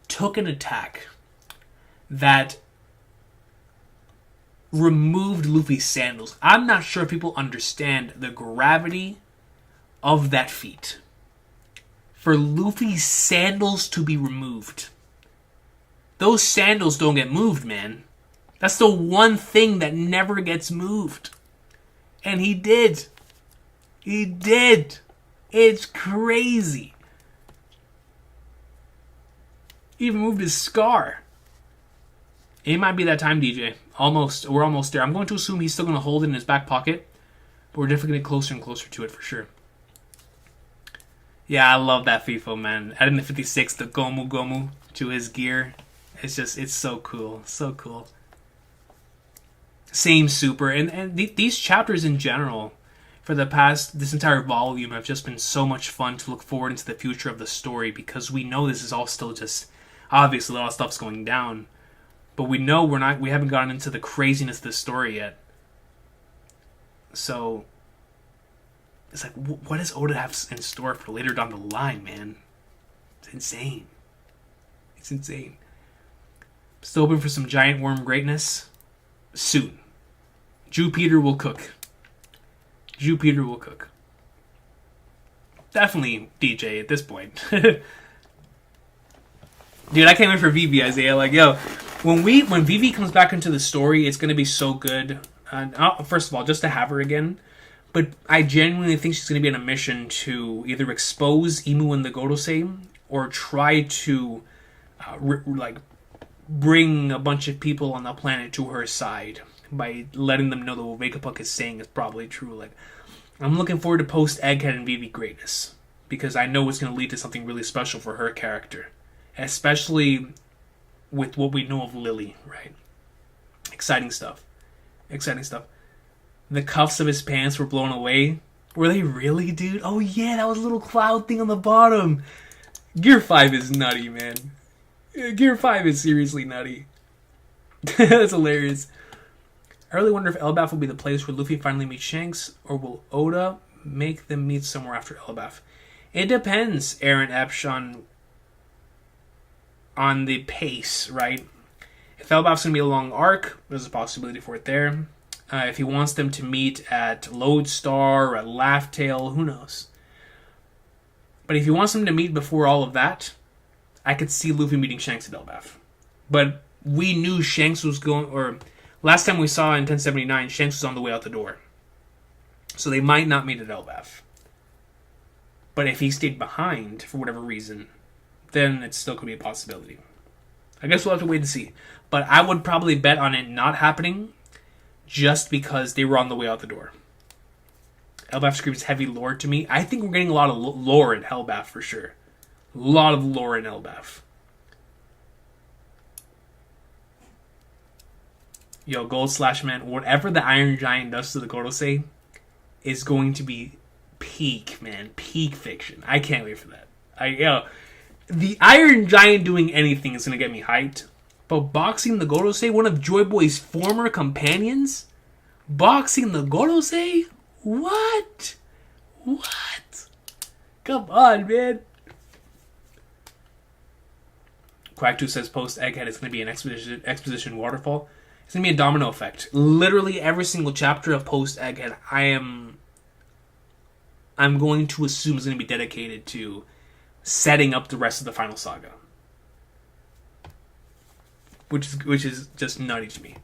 took an attack that removed Luffy's sandals. I'm not sure if people understand the gravity of that feat. For Luffy's sandals to be removed. Those sandals don't get moved, man. That's the one thing that never gets moved. And he did. He did. It's crazy. He even moved his scar. It might be that time, DJ. Almost. We're almost there. I'm going to assume he's still going to hold it in his back pocket. But we're definitely getting closer and closer to it for sure. Yeah, I love that FIFO, man. Adding the 56, the Gomu Gomu to his gear. It's just, it's so cool. So cool. Same super. And these chapters in general, for the past, this entire volume, have just been so much fun to look forward into the future of the story, because we know this is all still just, obviously a lot of stuff's going down, but we know we haven't gotten into the craziness of the story yet. So, it's like, what does Oda have in store for later down the line, man? It's insane. It's insane. Still hoping for some giant worm greatness soon. Jupiter will cook. Jupiter will cook. Definitely DJ at this point. Dude, I can't wait for Vivi, Isaiah. Like, yo, when Vivi comes back into the story, it's gonna be so good. First of all, just to have her again, but I genuinely think she's gonna be on a mission to either expose Imu and the Gorosei, or try to bring a bunch of people on the planet to her side by letting them know that what Vegapunk is saying is probably true. Like, I'm looking forward to post Egghead and Vivi greatness, because I know it's going to lead to something really special for her character, especially with what we know of Lily, right? Exciting stuff. Exciting stuff. The cuffs of his pants were blown away. Were they really, dude? Oh yeah, that was a little cloud thing on the bottom. Gear 5 is nutty, man. Gear 5 is seriously nutty. That's hilarious. I really wonder if Elbaf will be the place where Luffy finally meets Shanks, or will Oda make them meet somewhere after Elbaf? It depends, Aaron Epsh, on the pace, right? If Elbaf's going to be a long arc, there's a possibility for it there. If he wants them to meet at Lodestar or at Laugh Tale, who knows? But if he wants them to meet before all of that, I could see Luffy meeting Shanks at Elbaf. But we knew Shanks was going, or last time we saw in 1079, Shanks was on the way out the door. So they might not meet at Elbaf. But if he stayed behind, for whatever reason, then it still could be a possibility. I guess we'll have to wait and see. But I would probably bet on it not happening, just because they were on the way out the door. Elbaf screams heavy lore to me. I think we're getting a lot of lore in Elbaf for sure. A lot of lore in Elbaf. Yo, Gold Slash Man, whatever the Iron Giant does to the Gorosei is going to be peak, man. Peak fiction. I can't wait for that. The Iron Giant doing anything is going to get me hyped. But boxing the Gorosei, one of Joy Boy's former companions? Boxing the Gorosei? What? What? Come on, man. Quack2 says post Egghead is going to be an exposition waterfall. It's going to be a domino effect. Literally every single chapter of post Egghead, I'm going to assume is going to be dedicated to setting up the rest of the final saga. Which is just nutty to me.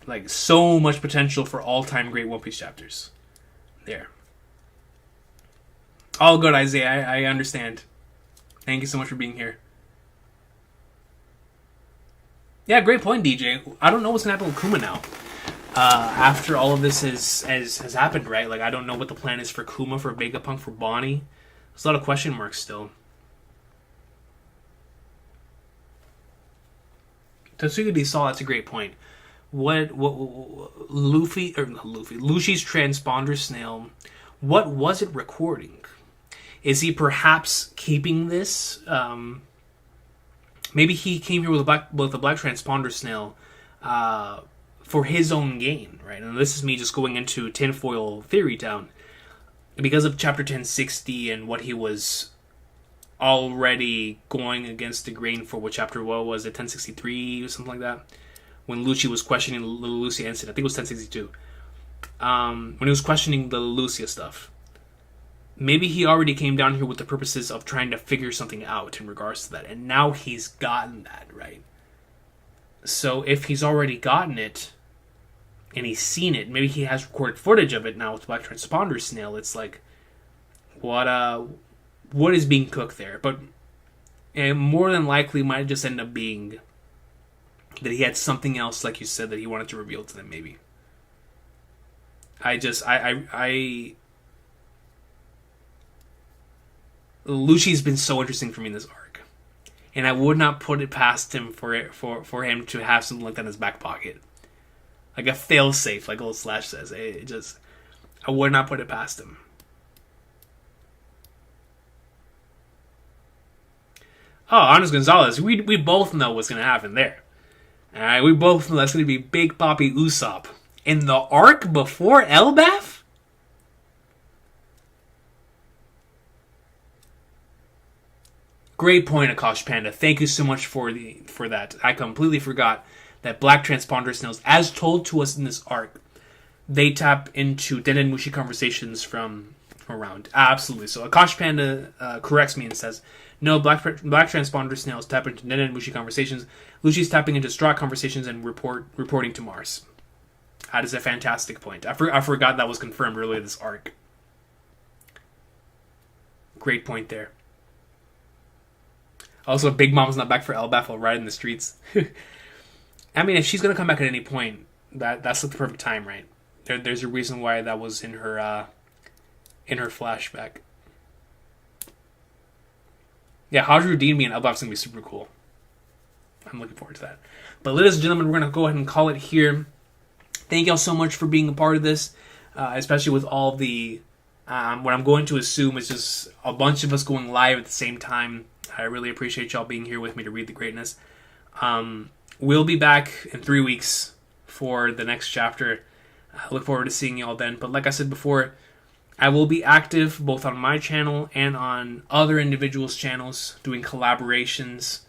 Like, so much potential for all-time great One Piece chapters. There. All good, Isaiah. I understand. Thank you so much for being here. Yeah, great point, DJ. I don't know what's going to happen with Kuma now. After all of this has happened, right? Like, I don't know what the plan is for Kuma, for Vegapunk, for Bonnie. There's a lot of question marks still. Tatsuya D. Saw, that's a great point. What Lucci's transponder snail, what was it recording? Is he perhaps keeping this? Maybe he came here with a black transponder snail for his own gain, right? And this is me just going into tinfoil theory town. Because of chapter 1060 and what he was already going against the grain for, what chapter was it, 1063 or something like that? When Lucci was questioning the Lucia incident. I think it was 1062. When he was questioning the Lucia stuff. Maybe he already came down here with the purposes of trying to figure something out in regards to that. And now he's gotten that, right? So if he's already gotten it, and he's seen it, maybe he has recorded footage of it now with Black Transponder Snail. It's like, what is being cooked there? But more than likely might just end up being that he had something else, like you said, that he wanted to reveal to them, maybe. Lucci's been so interesting for me in this arc. And I would not put it past him for him to have something like that in his back pocket. Like a fail-safe, like Old Slash says. I would not put it past him. Oh, Honest Gonzalez, we both know what's going to happen there. Alright, we both know that's going to be Big Papi Usopp. In the arc before Elbaf? Great point, Akash Panda. Thank you so much for that. I completely forgot that Black Transponder Snails, as told to us in this arc, they tap into Den Mushi conversations from around. Absolutely. So Akash Panda corrects me and says, no, Black Transponder Snails tap into Den Mushi conversations. Lucci's tapping into Straw conversations and reporting to Mars. That is a fantastic point. I forgot that was confirmed earlier this arc. Great point there. Also, Big Mom's not back for Elbaf while riding the streets. I mean, if she's going to come back at any point, that's the perfect time, right? There's a reason why that was in her flashback. Yeah, Hadruddin being Elbaf's going to be super cool. I'm looking forward to that. But ladies and gentlemen, we're going to go ahead and call it here. Thank y'all so much for being a part of this, especially with all the... what I'm going to assume is just a bunch of us going live at the same time. I really appreciate y'all being here with me to read the greatness. We'll be back in 3 weeks for the next chapter. I look forward to seeing y'all then. But like I said before, I will be active both on my channel and on other individuals' channels, doing collaborations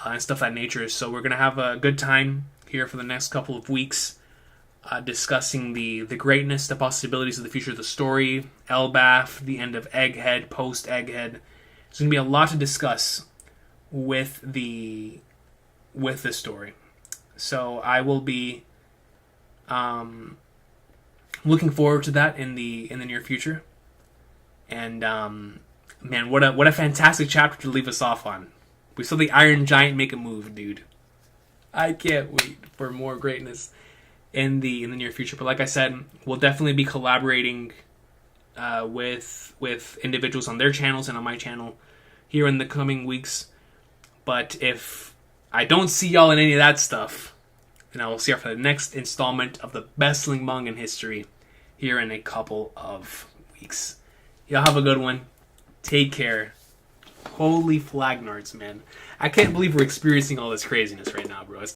and stuff of that nature. So we're going to have a good time here for the next couple of weeks, discussing the greatness, the possibilities of the future of the story, Elbaf, the end of Egghead, post-Egghead. There's going to be a lot to discuss with this story. So I will be looking forward to that in the near future. And man, what a fantastic chapter to leave us off on. We saw the Iron Giant make a move, dude. I can't wait for more greatness in the near future. But like I said, we'll definitely be collaborating with individuals on their channels and on my channel here in the coming weeks. But if I don't see y'all in any of that stuff, And I will see you for the next installment of the best-selling manga in history here in a couple of weeks. Y'all have a good one. Take care. Holy flagnards, man. I can't believe we're experiencing all this craziness right now, bro.